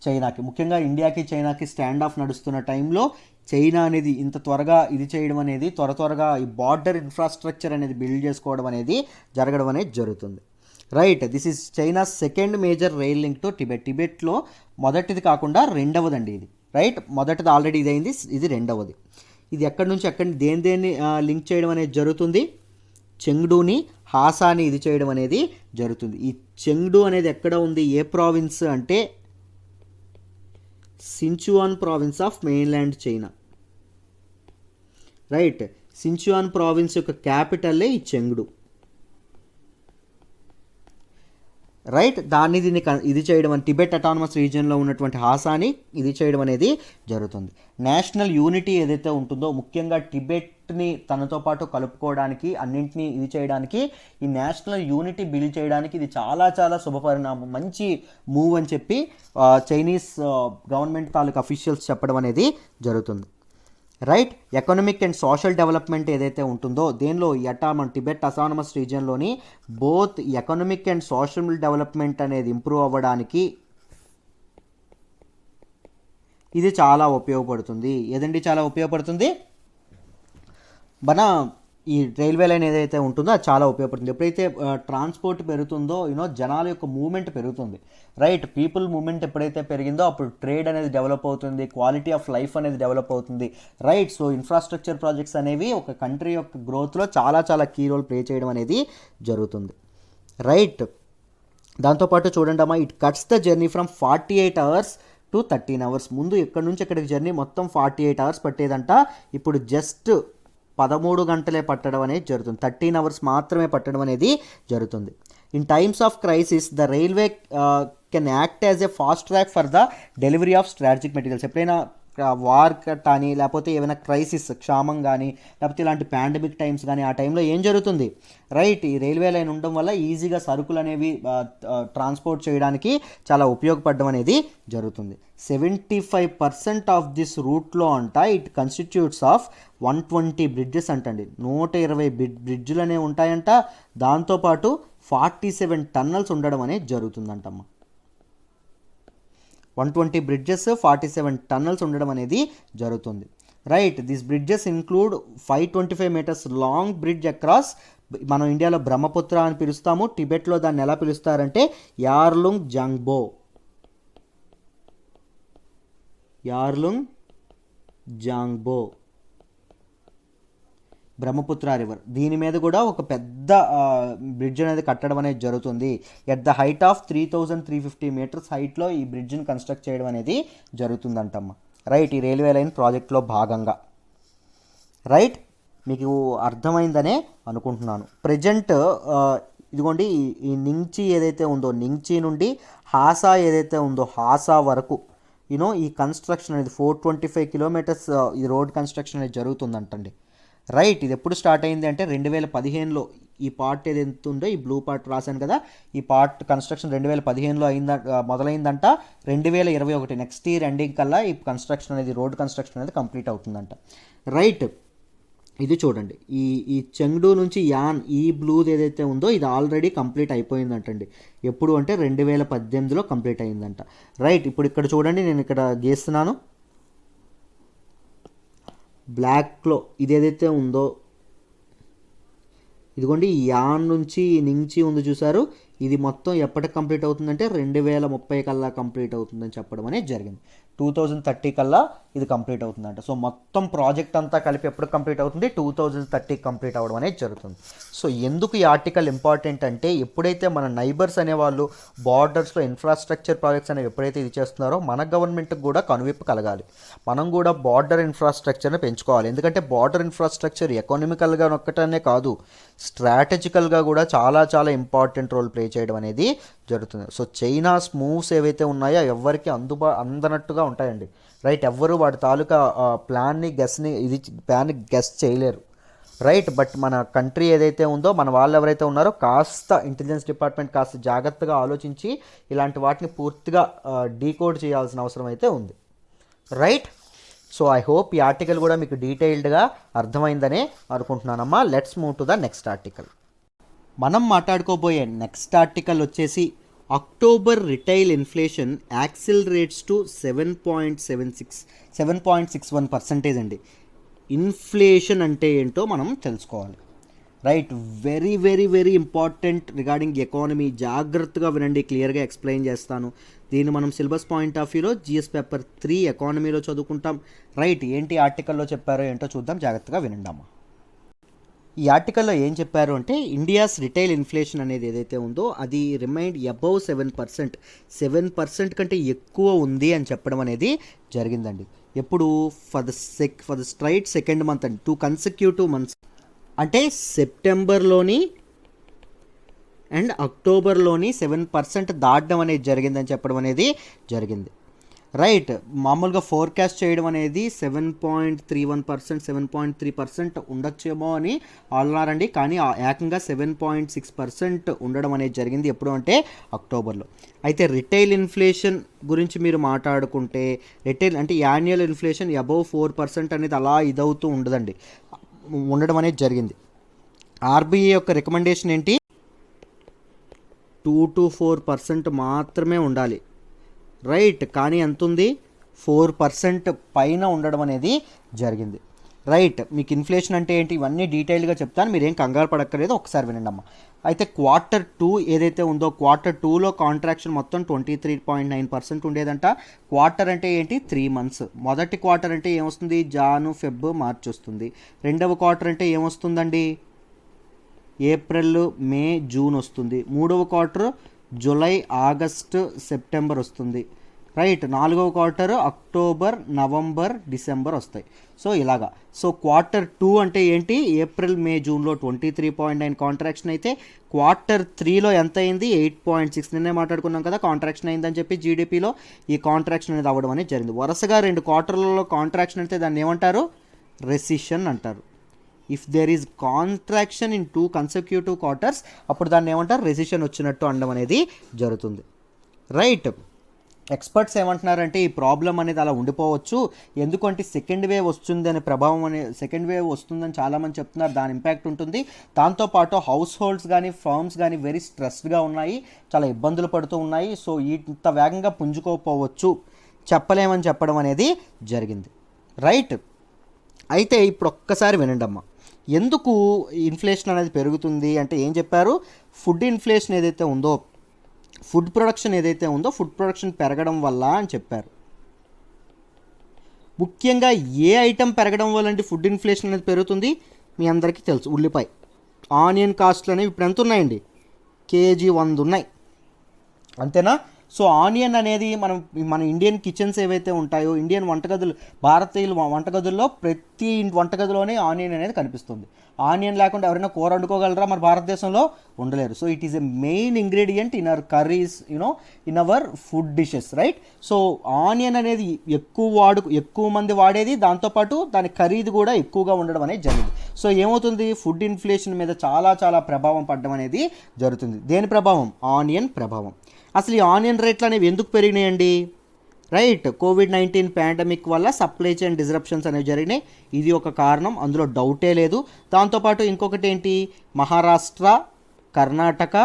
చైనాకి. ముఖ్యంగా ఇండియాకి చైనాకి స్టాండ్ ఆఫ్ నడుస్తున్న టైంలో చైనా అనేది ఇంత త్వరగా ఇది చేయడం అనేది, త్వరగా ఈ బార్డర్ ఇన్ఫ్రాస్ట్రక్చర్ అనేది బిల్డ్ చేసుకోవడం అనేది జరగడం అనేది జరుగుతుంది. Right, this is China's second major rail link to టిబెట్లో మొదటిది కాకుండా రెండవదండి ఇది. రైట్, మొదటిది ఆల్రెడీ ఇది అయింది, ఇది రెండవది. ఇది ఎక్కడి నుంచి దేన్ని లింక్ చేయడం అనేది జరుగుతుంది? చెంగ్డూని హాసాని ఇది చేయడం అనేది జరుగుతుంది. ఈ చెంగ్డూ అనేది ఎక్కడ ఉంది, ఏ ప్రావిన్స్ అంటే Sichuan province of mainland China. Right, Sichuan province యొక్క క్యాపిటల్లే ఈ చెంగ్డూ. రైట్, దీన్ని ఇది చేయడం అని టిబెట్ అటానమస్ రీజియన్లో ఉన్నటువంటి హాసాని ఇది చేయడం అనేది జరుగుతుంది. నేషనల్ యూనిటీ ఏదైతే ఉంటుందో, ముఖ్యంగా టిబెట్ని తనతో పాటు కలుపుకోవడానికి, అన్నింటినీ ఇది చేయడానికి, ఈ నేషనల్ యూనిటీ బిల్డ్ చేయడానికి ఇది చాలా చాలా శుభపరిణామం, మంచి మూవ్ అని చెప్పి చైనీస్ గవర్నమెంట్ తాలూకు అఫీషియల్స్ చెప్పడం అనేది జరుగుతుంది. Right, economic and social development ఏదైతే ఉంటుందో దేనిలో మన టిబెట్ అటానమస్ రీజియన్లోని both economic and social development అనేది ఇంప్రూవ్ అవ్వడానికి ఇది చాలా ఉపయోగపడుతుంది. ఏదండి చాలా ఉపయోగపడుతుంది? మన ఈ రైల్వే లైన్ ఏదైతే ఉంటుందో అది చాలా ఉపయోగపడుతుంది. ఎప్పుడైతే ట్రాన్స్పోర్ట్ పెరుగుతుందో జనాల యొక్క మూవ్మెంట్ పెరుగుతుంది. రైట్, పీపుల్ మూవ్మెంట్ ఎప్పుడైతే పెరిగిందో అప్పుడు ట్రేడ్ అనేది డెవలప్ అవుతుంది, క్వాలిటీ ఆఫ్ లైఫ్ అనేది డెవలప్ అవుతుంది. రైట్, సో ఇన్ఫ్రాస్ట్రక్చర్ ప్రాజెక్ట్స్ అనేవి ఒక కంట్రీ యొక్క గ్రోత్లో చాలా చాలా కీ రోల్ ప్లే చేయడం అనేది జరుగుతుంది. రైట్, దాంతోపాటు చూడండి అమ్మా, it cuts the journey from 48 hours to 13 hours. ముందు ఎక్కడి నుంచి ఎక్కడికి జర్నీ మొత్తం 48 hours పట్టేదంట, ఇప్పుడు జస్ట్ 13 గంటలే పట్టడం అనేది జరుగుతుంది. 13 hours మాత్రమే పట్టడం అనేది జరుగుతుంది. In times of crisis the railway can act as a fast track for the delivery of strategic materials. ఎప్పుడైనా వార్ కానీ లేకపోతే ఏమైనా క్రైసిస్, క్షామం కానీ లేకపోతే ఇలాంటి పాండమిక్ టైమ్స్ కానీ ఆ టైంలో ఏం జరుగుతుంది? రైట్, ఈ రైల్వే లైన్ ఉండడం వల్ల ఈజీగా సరుకులు అనేవి ట్రాన్స్పోర్ట్ చేయడానికి చాలా ఉపయోగపడడం అనేది జరుగుతుంది. 75% ఆఫ్ దిస్ రూట్లో అంట ఇట్ కన్స్టిట్యూట్స్ ఆఫ్ 120 బ్రిడ్జెస్ అంటండి. 120 బ్రిడ్జ్లు అనేవి ఉంటాయంట. దాంతోపాటు 47 టన్నల్స్ ఉండడం అనేది జరుగుతుందంటమ్మ. 120 బ్రిడ్జెస్, 47 టన్నల్స్ ఉండడం అనేది జరుగుతుంది. Right, this bridges include 525 meters long bridge across, మనం ఇండియాలో బ్రహ్మపుత్ర అని పిలుస్తాము, టిబెట్లో దాన్ని ఎలా పిలుస్తారంటే యార్లుంగ్ జాంగ్బో బ్రహ్మపుత్ర రివర్. దీని మీద కూడా ఒక పెద్ద బ్రిడ్జ్ అనేది కట్టడం అనేది జరుగుతుంది. At the height of 3350 meters హైట్లో ఈ బ్రిడ్జ్ని కన్స్ట్రక్ట్ చేయడం అనేది జరుగుతుందంటమ్మ. రైట్, ఈ రైల్వే లైన్ ప్రాజెక్ట్లో భాగంగా. రైట్, మీకు అర్థమైందనే అనుకుంటున్నాను. ప్రజెంట్ ఇదిగోండి, ఈ నింగ్చి ఏదైతే ఉందో, నింగ్చి నుండి హాసా ఏదైతే ఉందో, హాసా వరకు ఈ కన్స్ట్రక్షన్ అనేది 425 kilometers ఈ రోడ్ కన్స్ట్రక్షన్ అనేది జరుగుతుందంటండి. రైట్, ఇది ఎప్పుడు స్టార్ట్ అయింది అంటే 2015లో ఈ పార్ట్ ఏదైతే ఉందో, ఈ బ్లూ పార్ట్ రాశాను కదా, ఈ పార్ట్ కన్స్ట్రక్షన్ 2015లో మొదలైందంట. 2021 నెక్స్ట్ ఇయర్ ఎండింగ్ కల్లా ఈ కన్స్ట్రక్షన్ అనేది, రోడ్ కన్స్ట్రక్షన్ అనేది కంప్లీట్ అవుతుందంట. రైట్, ఇది చూడండి, ఈ చెంగ్డూ నుంచి ఈ బ్లూది ఏదైతే ఉందో ఇది ఆల్రెడీ కంప్లీట్ అయిపోయిందంటండి. ఎప్పుడు అంటే 2018లో కంప్లీట్ అయిందంట. రైట్, ఇప్పుడు ఇక్కడ చూడండి, నేను ఇక్కడ గీస్తున్నాను బ్లాక్లో, ఇది ఏదైతే ఉందో ఇదిగోండి, యాన్ నుంచి నించి ఉంది చూసారు, ఇది మొత్తం ఎప్పటికి కంప్లీట్ అవుతుందంటే 2030 కల్లా కంప్లీట్ అవుతుందని చెప్పడం అనేది జరిగింది. 2030 కల్లా ఇది కంప్లీట్ అవుతుందంట. సో మొత్తం ప్రాజెక్ట్ అంతా కలిపి ఎప్పుడు కంప్లీట్ అవుతుంది? 2030 కంప్లీట్ అవ్వడం అనేది జరుగుతుంది. సో ఎందుకు ఈ ఆర్టికల్ ఇంపార్టెంట్ అంటే, ఎప్పుడైతే మన నైబర్స్ అనేవాళ్ళు బార్డర్స్లో ఇన్ఫ్రాస్ట్రక్చర్ ప్రాజెక్ట్స్ అనేవి ఎప్పుడైతే ఇది చేస్తున్నారో, మన గవర్నమెంట్కి కూడా కనువిప్పు కలగాలి. మనం కూడా బార్డర్ ఇన్ఫ్రాస్ట్రక్చర్ని పెంచుకోవాలి. ఎందుకంటే బార్డర్ ఇన్ఫ్రాస్ట్రక్చర్ ఎకనామికల్గా ఒక్కటనే కాదు, స్ట్రాటజికల్గా కూడా చాలా చాలా ఇంపార్టెంట్ రోల్ ప్లే చేయడం అనేది జరుగుతుంది. సో చైనాస్ మూవ్స్ ఏవైతే ఉన్నాయో ఎవరికి అందనట్టుగా ఉంటాయండి, రైట్. ఎవ్వరు వాటి తాలూకా ప్లాన్ని గెస్ చేయలేరు, రైట్. బట్ మన కంట్రీ ఏదైతే ఉందో, మన వాళ్ళు ఎవరైతే ఉన్నారో కాస్త ఇంటెలిజెన్స్ డిపార్ట్మెంట్ కాస్త జాగ్రత్తగా ఆలోచించి ఇలాంటి వాటిని పూర్తిగా డీకోడ్ చేయాల్సిన అవసరం అయితే ఉంది, రైట్. సో ఐ హోప్ ఈ ఆర్టికల్ కూడా మీకు డీటెయిల్డ్గా అర్థమైందనే అనుకుంటున్నానమ్మా. Let's move to the next article. మనం మాట్లాడుకోబోయే నెక్స్ట్ ఆర్టికల్ వచ్చేసి October retail inflation accelerates to 7.61% అండి. ఇన్ఫ్లేషన్ అంటే ఏంటో మనం తెలుసుకోవాలి, right. Very very very important regarding economy. జాగ్రత్తగా వినండి, క్లియర్గా ఎక్స్ప్లెయిన్ చేస్తాను. దీన్ని మనం సిలబస్ పాయింట్ ఆఫ్ వ్యూలో జిఎస్ పేపర్ 3 ఎకానమీలో చదువుకుంటాం, రైట్. ఏంటి ఆర్టికల్లో చెప్పారో ఏంటో చూద్దాం, జాగ్రత్తగా వినండి అమ్మా. ఈ ఆర్టికల్లో ఏం చెప్పారు అంటే ఇండియాస్ రిటైల్ ఇన్ఫ్లేషన్ అనేది ఏదైతే ఉందో అది రిమైండ్ అబౌవ్ 7% కంటే ఎక్కువ ఉంది అని చెప్పడం అనేది జరిగిందండి. ఎప్పుడు for the straight second month అండి, 2 కన్సెక్యూటివ్ మంత్స్, అంటే సెప్టెంబర్లోని అండ్ అక్టోబర్లోని 7% దాటడం అనేది జరిగిందని చెప్పడం అనేది జరిగింది, రైట్. మామూలుగా ఫోర్కాస్ట్ చేయడం అనేది 7.31%, 7.3% ఉండొచ్చేమో అని అన్నారండి. కానీ ఏకంగా 7.6% ఉండడం అనేది జరిగింది. ఎప్పుడు అంటే అక్టోబర్లో. అయితే రిటైల్ ఇన్ఫ్లేషన్ గురించి మీరు మాట్లాడుకుంటే, రిటైల్ అంటే యాన్యువల్ ఇన్ఫ్లేషన్ అబౌవ్ 4% అనేది అలా ఇదవుతూ ఉండడం అనేది జరిగింది. ఆర్బీఐ యొక్క రికమెండేషన్ ఏంటి, 2 to 4% మాత్రమే ఉండాలి, రైట్. కానీ ఎంత ఉంది, 4% పైన ఉండడం అనేది జరిగింది, రైట్. మీకు ఇన్ఫ్లేషన్ అంటే ఏంటి ఇవన్నీ డీటెయిల్గా చెప్తాను, మీరేం కంగారు పడక్కర్లేదు, ఒకసారి వినండి అమ్మ. అయితే Q2 ఏదైతే ఉందో Q2లో కాంట్రాక్షన్ మొత్తం 23.9% ఉండేదంట. క్వార్టర్ అంటే ఏంటి, 3 months. మొదటి క్వార్టర్ అంటే ఏమొస్తుంది, జాను ఫెబ్ మార్చ్ వస్తుంది. రెండవ క్వార్టర్ అంటే ఏమొస్తుందండి, ఏప్రిల్ మే జూన్ వస్తుంది. మూడవ క్వార్టర్ జూలై ఆగస్ట్ సెప్టెంబర్ వస్తుంది, రైట్. నాలుగవ క్వార్టర్ అక్టోబర్ నవంబర్ డిసెంబర్ వస్తాయి. సో ఇలాగా. సో Q2 అంటే ఏంటి, ఏప్రిల్ మే జూన్లో 23.9 కాంట్రాక్షన్ అయితే Q3లో ఎంత అయింది, 8.6. నిన్నే మాట్లాడుకున్నాం కదా కాంట్రాక్షన్ అయిందని చెప్పి జీడిపిలో. ఈ కాంట్రాక్షన్ అనేది అవ్వడం అనేది జరిగింది. వరుసగా 2 క్వార్టర్లలో కాంట్రాక్షన్ అయితే దాన్ని ఏమంటారు, రెసిషన్ అంటారు. If there is contraction in 2 consecutive quarters అప్పుడు దాన్ని ఏమంటారు, రెసిషన్ వచ్చినట్టు అనడం అనేది జరుగుతుంది, రైట్. ఎక్స్పర్ట్స్ ఏమంటున్నారంటే ఈ ప్రాబ్లం అనేది అలా ఉండిపోవచ్చు, ఎందుకంటే సెకండ్ వేవ్ వస్తుందని చాలామంది చెప్తున్నారు, దాని ఇంపాక్ట్ ఉంటుంది. దాంతోపాటు హౌస్ హోల్డ్స్ కానీ ఫర్మ్స్ కానీ వెరీ స్ట్రెస్డ్గా ఉన్నాయి, చాలా ఇబ్బందులు పడుతూ ఉన్నాయి. సో ఇంత వేగంగా పుంజుకోకపోవచ్చు, చెప్పలేమని చెప్పడం అనేది జరిగింది, రైట్. అయితే ఇప్పుడు ఒక్కసారి వినండి అమ్మ, ఎందుకు ఇన్ఫ్లేషన్ అనేది పెరుగుతుంది అంటే ఏం చెప్పారు, ఫుడ్ ఇన్ఫ్లేషన్ ఏదైతే ఉందో, ఫుడ్ ప్రొడక్షన్ పెరగడం వల్ల అని చెప్పారు. ముఖ్యంగా ఏ ఐటెం పెరగడం వల్ల అంటే ఫుడ్ ఇన్ఫ్లేషన్ అనేది పెరుగుతుంది, మీ అందరికీ తెలుసు, ఉల్లిపాయ. ఆనియన్ కాస్ట్లు అనేవి ఇప్పుడు ఎంత ఉన్నాయండి, కేజీ 100 ఉన్నాయి, అంతేనా. సో ఆనియన్ అనేది మన ఇండియన్ కిచెన్స్ ఏవైతే ఉంటాయో, ఇండియన్ వంటగదులు, భారతీయుల వంటగదుల్లో ప్రతి వంటగదిలోనే ఆనియన్ అనేది కనిపిస్తుంది. ఆనియన్ లేకుండా ఎవరైనా కూర వండుకోగలరా, మన భారతదేశంలో ఉండలేరు. So it is a main ingredient in our curries, in our food dishes, right. So onion అనేది ఎక్కువ మంది వాడేది, దాంతోపాటు దాని ఖరీదు కూడా ఎక్కువగా ఉండడం అనేది జరిగింది. సో ఏమవుతుంది, ఫుడ్ ఇన్ఫ్లేషన్ మీద చాలా చాలా ప్రభావం పడడం అనేది జరుగుతుంది. దేని ప్రభావం, ఆనియన్ ప్రభావం. అసలు ఈ ఆనియన్ రేట్లు అనేవి ఎందుకు పెరిగినాయండి, రైట్. కోవిడ్-19 పాండమిక్ వల్ల సప్లై చైన్ డిస్రప్షన్స్ అనేవి జరిగినాయి, ఇది ఒక కారణం, అందులో డౌటే లేదు. దాంతోపాటు ఇంకొకటి ఏంటి, మహారాష్ట్ర, కర్ణాటక,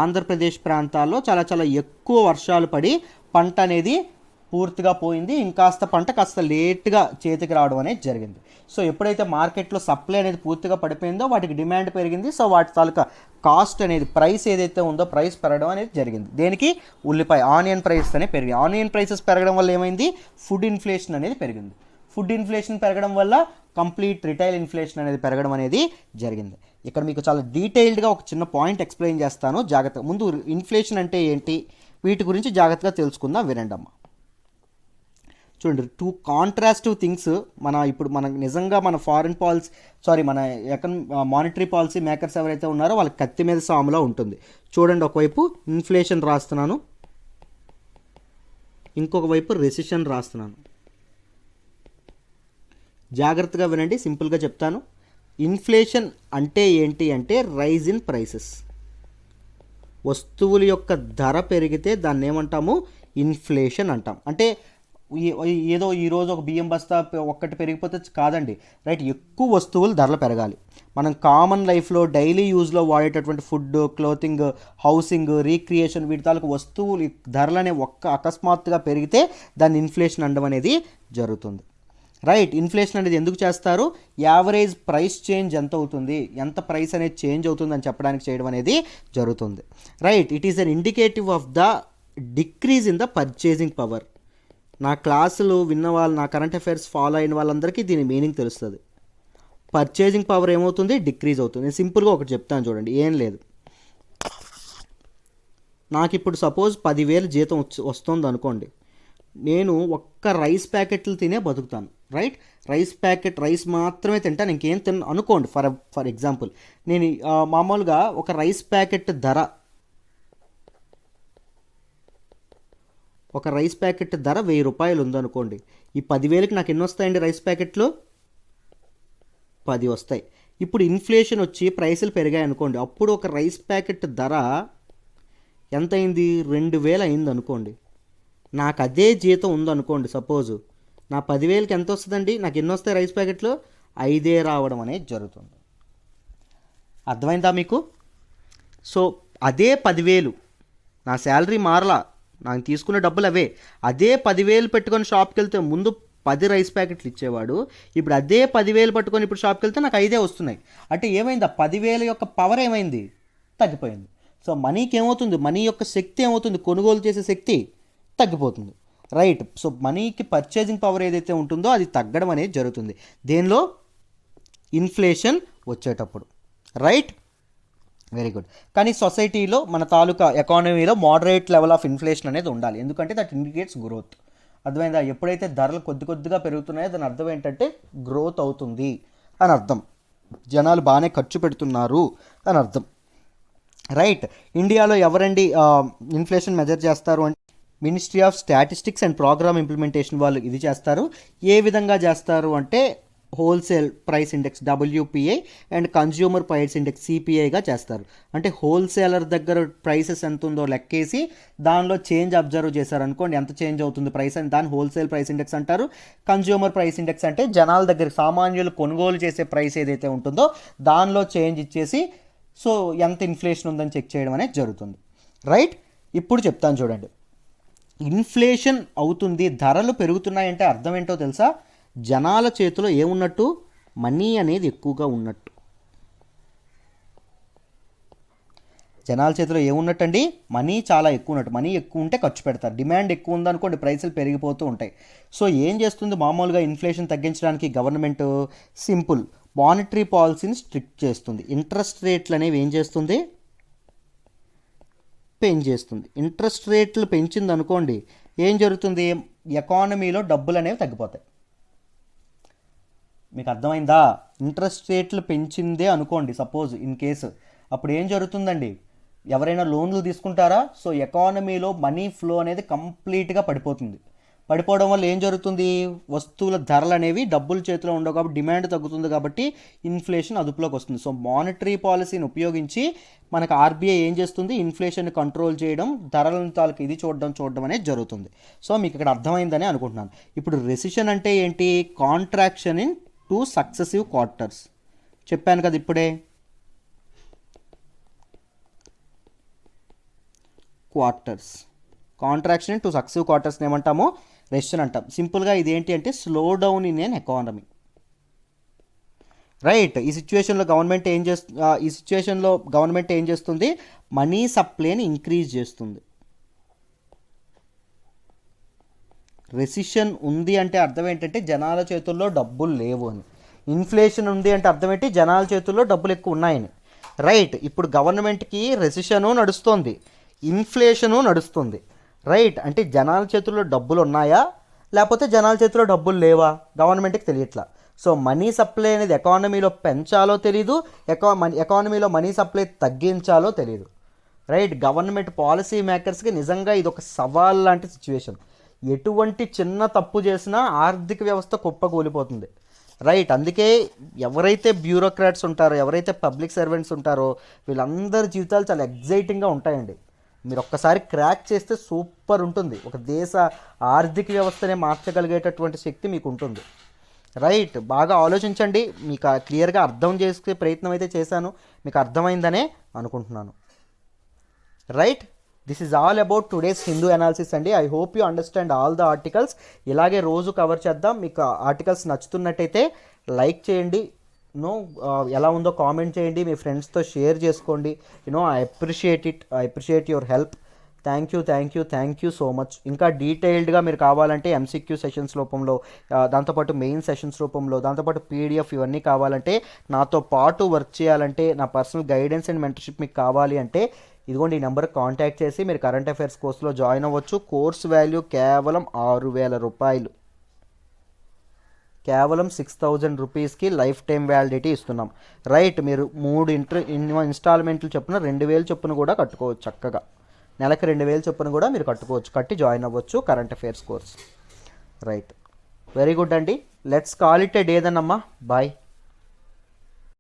ఆంధ్రప్రదేశ్ ప్రాంతాల్లో చాలా చాలా ఎక్కువ వర్షాలు పడి పంట అనేది పూర్తిగా పోయింది, ఇంకాస్త పంట కాస్త లేట్గా చేతికి రావడం అనేది జరిగింది. సో ఎప్పుడైతే మార్కెట్లో సప్లై అనేది పూర్తిగా పడిపోయిందో వాటికి డిమాండ్ పెరిగింది. సో వాటి తాలూకా కాస్ట్ అనేది, ప్రైస్ ఏదైతే ఉందో ప్రైస్ పెరగడం అనేది జరిగింది. దేనికి, ఉల్లిపాయ, ఆనియన్ ప్రైస్ అనేది పెరిగింది. ఆనియన్ ప్రైసెస్ పెరగడం వల్ల ఏమైంది, ఫుడ్ ఇన్ఫ్లేషన్ అనేది పెరిగింది. ఫుడ్ ఇన్ఫ్లేషన్ పెరగడం వల్ల కంప్లీట్ రిటైల్ ఇన్ఫ్లేషన్ అనేది పెరగడం అనేది జరిగింది. ఇక్కడ మీకు చాలా డీటెయిల్డ్గా ఒక చిన్న పాయింట్ ఎక్స్ప్లెయిన్ చేస్తాను, జాగ్రత్తగా. ముందు ఇన్ఫ్లేషన్ అంటే ఏంటి, వీటి గురించి జాగ్రత్తగా తెలుసుకుందాం, వినండి అమ్మ. చూడండి, టూ కాంట్రాస్టివ్ థింగ్స్. మన నిజంగా మన ఫారిన్ పాలసీ మన మానిటరీ పాలసీ మేకర్స్ ఎవరైతే ఉన్నారో వాళ్ళకి కత్తి మీద సాములా ఉంటుంది. చూడండి, ఒకవైపు ఇన్ఫ్లేషన్ రాస్తున్నాను, ఇంకొక వైపు రెసిషన్ రాస్తున్నాను. జాగ్రత్తగా వినండి, సింపుల్గా చెప్తాను. ఇన్ఫ్లేషన్ అంటే ఏంటి అంటే రైజ్ ఇన్ ప్రైసెస్. వస్తువుల యొక్క ధర పెరిగితే దాన్ని ఏమంటాము? ఇన్ఫ్లేషన్ అంటాం. అంటే ఏదో ఈరోజు ఒక బియ్యం బస్తా ఒక్కటి పెరిగిపోతే కాదండి, రైట్. ఎక్కువ వస్తువులు ధరలు పెరగాలి. మనం కామన్ లైఫ్లో డైలీ యూజ్లో వాడేటటువంటి ఫుడ్, క్లోతింగ్, హౌసింగ్, రీక్రియేషన్, వీటి తాలూకు వస్తువులు ధరలు అనేవి అకస్మాత్తుగా పెరిగితే దాన్ని ఇన్ఫ్లేషన్ అనడం అనేది జరుగుతుంది, రైట్. ఇన్ఫ్లేషన్ అనేది ఎందుకు చేస్తారు? యావరేజ్ ప్రైస్ చేంజ్ ఎంత అవుతుంది, ఎంత ప్రైస్ అనేది చేంజ్ అవుతుంది అని చెప్పడానికి చేయడం అనేది జరుగుతుంది, right. It is an indicative of the decrease in the purchasing power. నా క్లాసులు విన్న వాళ్ళు, నా కరెంట్ అఫైర్స్ ఫాలో అయిన వాళ్ళందరికీ దీని మీనింగ్ తెలుస్తుంది. పర్చేసింగ్ పవర్ ఏమవుతుంది? డిక్రీజ్ అవుతుంది. నేను సింపుల్గా ఒకటి చెప్తాను చూడండి, ఏం లేదు. నాకు ఇప్పుడు సపోజ్ 10,000 జీతం వస్తుంది అనుకోండి. నేను ఒక్క రైస్ ప్యాకెట్లు తినే బతుకుతాను, రైట్. రైస్ మాత్రమే తింటాను, ఇంకేం అనుకోండి. ఫర్ ఎగ్జాంపుల్ నేను మామూలుగా ఒక రైస్ ప్యాకెట్ ధర 1,000 రూపాయలు ఉందనుకోండి. ఈ 10,000కి నాకు ఎన్ని వస్తాయండి రైస్ ప్యాకెట్లు? 10 వస్తాయి. ఇప్పుడు ఇన్ఫ్లేషన్ వచ్చి ప్రైసులు పెరిగాయి అనుకోండి, అప్పుడు ఒక రైస్ ప్యాకెట్ ధర ఎంత అయింది? 2,000 అయింది అనుకోండి. నాకు అదే జీతం ఉందనుకోండి సపోజు, నా 10,000కి ఎంత వస్తుందండి? నాకు ఎన్ని వస్తాయి రైస్ ప్యాకెట్లు? 5 రావడం అనేది జరుగుతుంది. అర్థమైందా మీకు? సో అదే 10,000, నా శాలరీ మారలా, నాకు తీసుకునే డబ్బులు అవే. అదే 10,000 పెట్టుకొని షాప్కి వెళ్తే ముందు 10 రైస్ ప్యాకెట్లు ఇచ్చేవాడు, ఇప్పుడు అదే 10,000 పట్టుకొని ఇప్పుడు షాప్కి వెళ్తే నాకు 5 వస్తున్నాయి. అంటే ఏమైంది? ఆ 10,000 యొక్క పవర్ ఏమైంది? తగ్గిపోయింది. సో మనీకి ఏమవుతుంది? మనీ యొక్క శక్తి ఏమవుతుంది? కొనుగోలు చేసే శక్తి తగ్గిపోతుంది, రైట్. సో మనీకి పర్చేసింగ్ పవర్ ఏదైతే ఉంటుందో అది తగ్గడం అనేది జరుగుతుంది దేనిలో? ఇన్ఫ్లేషన్ వచ్చేటప్పుడు, రైట్. Very good. కానీ సొసైటీలో మన తాలూకా ఎకానమీలో మోడరేట్ లెవెల్ ఆఫ్ ఇన్ఫ్లేషన్ అనేది ఉండాలి, ఎందుకంటే దట్ ఇండికేట్స్ గ్రోత్. అర్థమైందా? ఎప్పుడైతే ధరలు కొద్దిగా పెరుగుతున్నాయో దాని అర్థం ఏంటంటే గ్రోత్ అవుతుంది అని అర్థం, జనాలు బాగానే ఖర్చు పెడుతున్నారు అని అర్థం, రైట్. ఇండియాలో ఎవరండి ఇన్ఫ్లేషన్ మెజర్ చేస్తారు అంటే ministry of statistics and programme implementation వాళ్ళు ఇది చేస్తారు. ఏ విధంగా చేస్తారు అంటే wholesale price index WPI and consumer price index CPIగా చేస్తారు. అంటే హోల్సేలర్ దగ్గర ప్రైసెస్ ఎంత ఉందో లెక్కేసి దానిలో చేంజ్ అబ్జర్వ్ చేశారు అనుకోండి, ఎంత చేంజ్ అవుతుంది ప్రైస్ అని, దాన్ని హోల్సేల్ ప్రైస్ ఇండెక్స్ అంటారు. కన్జ్యూమర్ ప్రైస్ ఇండెక్స్ అంటే జనాల దగ్గర, సామాన్యులు కొనుగోలు చేసే ప్రైస్ ఏదైతే ఉంటుందో దానిలో చేంజ్ ఇచ్చేసి సో ఎంత ఇన్ఫ్లేషన్ ఉందని చెక్ చేయడం అనేది జరుగుతుంది, రైట్. ఇప్పుడు చెప్తాను చూడండి, ఇన్ఫ్లేషన్ అవుతుంది, ధరలు పెరుగుతున్నాయంటే అర్థం ఏంటో తెలుసా? జనాల చేతిలో ఏమున్నట్టు? మనీ అనేది ఎక్కువగా ఉన్నట్టు. జనాల చేతిలో ఏమున్నట్టండి? మనీ చాలా ఎక్కువ ఉన్నట్టు. మనీ ఎక్కువ ఉంటే ఖర్చు పెడతారు. డిమాండ్ ఎక్కువ ఉందనుకోండి, ప్రైసులు పెరిగిపోతూ ఉంటాయి. సో ఏం చేస్తుంది మామూలుగా ఇన్ఫ్లేషన్ తగ్గించడానికి గవర్నమెంట్? సింపుల్, మానిటరీ పాలసీని స్ట్రిక్ట్ చేస్తుంది. ఇంట్రెస్ట్ రేట్లు అనేవి ఏం చేస్తుంది? పెంచేస్తుంది. ఇంట్రెస్ట్ రేట్లు పెంచింది అనుకోండి, ఏం జరుగుతుంది? ఎకానమీలో డబ్బులు అనేవి తగ్గిపోతాయి. మీకు అర్థమైందా? ఇంట్రెస్ట్ రేట్లు పెంచిందే అనుకోండి సపోజ్ ఇన్ కేసు, అప్పుడు ఏం జరుగుతుందండి? ఎవరైనా లోన్లు తీసుకుంటారా? సో ఎకానమీలో మనీ ఫ్లో అనేది కంప్లీట్గా పడిపోతుంది. పడిపోవడం వల్ల ఏం జరుగుతుంది? వస్తువుల ధరలు అనేవి డబ్బుల చేతిలో ఉండవు కాబట్టి డిమాండ్ తగ్గుతుంది, కాబట్టి ఇన్ఫ్లేషన్ అదుపులోకి వస్తుంది. సో మానిటరీ పాలసీని ఉపయోగించి మనకు RBI ఏం చేస్తుంది? ఇన్ఫ్లేషన్ కంట్రోల్ చేయడం, ధరలను తాలూకు ఇది చూడడం అనేది జరుగుతుంది. సో మీకు ఇక్కడ అర్థమైందని అనుకుంటున్నాను. ఇప్పుడు రెసిషన్ అంటే ఏంటి? Contraction in 2 successive quarters. చెప్పాను కదా ఇప్పుడే, క్వార్టర్స్. కాంట్రాక్షన్ ఇన్ 2 సక్సెసివ్ క్వార్టర్స్ని ఏమంటాము? రెసిషన్ అంటాం. సింపుల్గా ఇది ఏంటి అంటే slow down in an economy, right. ఈ సిచ్యువేషన్లో గవర్నమెంట్ ఏం చేస్తుంది? మనీ సప్లైని ఇంక్రీజ్ చేస్తుంది. రెసిషన్ ఉంది అంటే అర్థం ఏంటంటే జనాల చేతుల్లో డబ్బులు లేవు అని. ఇన్ఫ్లేషన్ ఉంది అంటే అర్థం ఏంటి? జనాల చేతుల్లో డబ్బులు ఎక్కువ ఉన్నాయని, రైట్. ఇప్పుడు గవర్నమెంట్కి రెసిషను నడుస్తుంది, ఇన్ఫ్లేషను నడుస్తుంది, రైట్. అంటే జనాల చేతుల్లో డబ్బులు ఉన్నాయా లేకపోతే జనాల చేతిలో డబ్బులు లేవా, గవర్నమెంట్కి తెలియట్లా. సో మనీ సప్లై అనేది ఎకానమీలో పెంచాలో తెలీదు, ఎకానమీలో మనీ సప్లై తగ్గించాలో తెలియదు. రైట్, గవర్నమెంట్ పాలసీ మేకర్స్కి నిజంగా ఇది ఒక సవాల్ లాంటి సిచ్యువేషన్. ఎటువంటి చిన్న తప్పు చేసినా ఆర్థిక వ్యవస్థ కుప్పకూలిపోతుంది. రైట్, అందుకే ఎవరైతే బ్యూరోక్రాట్స్ ఉంటారో, ఎవరైతే పబ్లిక్ సర్వెంట్స్ ఉంటారో వీళ్ళందరి జీవితాలు చాలా ఎగ్జైటింగ్గా ఉంటాయండి. మీరు ఒక్కసారి క్రాక్ చేస్తే సూపర్ ఉంటుంది. ఒక దేశ ఆర్థిక వ్యవస్థనే మార్చగలిగేటటువంటి శక్తి మీకు ఉంటుంది. రైట్, బాగా ఆలోచించండి. మీకు క్లియర్గా అర్థం చేసే ప్రయత్నం అయితే చేశాను, మీకు అర్థమైందనే అనుకుంటున్నాను. Right, this is all about today's Hindu analysis అండి. I hope you understand all the articles. ఇలాగే రోజు కవర్ చేద్దాం. మీకు ఆర్టికల్స్ నచ్చుతున్నట్టయితే లైక్ చేయండి, ఎలా ఉందో కామెంట్ చేయండి, మీ ఫ్రెండ్స్తో షేర్ చేసుకోండి. I appreciate your help. Thank you so much. ఇంకా డీటెయిల్డ్గా మీరు కావాలంటే ఎంసీక్యూ సెషన్స్ రూపంలో, దాంతోపాటు మెయిన్ సెషన్స్ రూపంలో, దాంతోపాటు పీడిఎఫ్ ఇవన్నీ కావాలంటే, నాతో పాటు వర్క్ చేయాలంటే, నా పర్సనల్ గైడెన్స్ అండ్ మెంటర్షిప్ మీకు కావాలి అంటే ఇదిగోండి ఈ నెంబర్కి కాంటాక్ట్ చేసి మీరు కరెంట్ అఫైర్స్ కోర్సులో జాయిన్ అవ్వచ్చు. కోర్స్ వాల్యూ కేవలం 6,000 రూపాయలు, కేవలం 6,000 రూపీస్కి లైఫ్ టైం వ్యాలిడిటీ ఇస్తున్నాం. రైట్, మీరు 3 ఇన్స్టాల్మెంట్లు చొప్పున 2,000 చొప్పున కూడా కట్టుకోవచ్చు. చక్కగా నెలకి 2,000 చొప్పున కూడా మీరు కట్టుకోవచ్చు, కట్టి జాయిన్ అవ్వచ్చు current affairs course. Right, very good అండి. Let's call it a day then అమ్మా. బాయ్.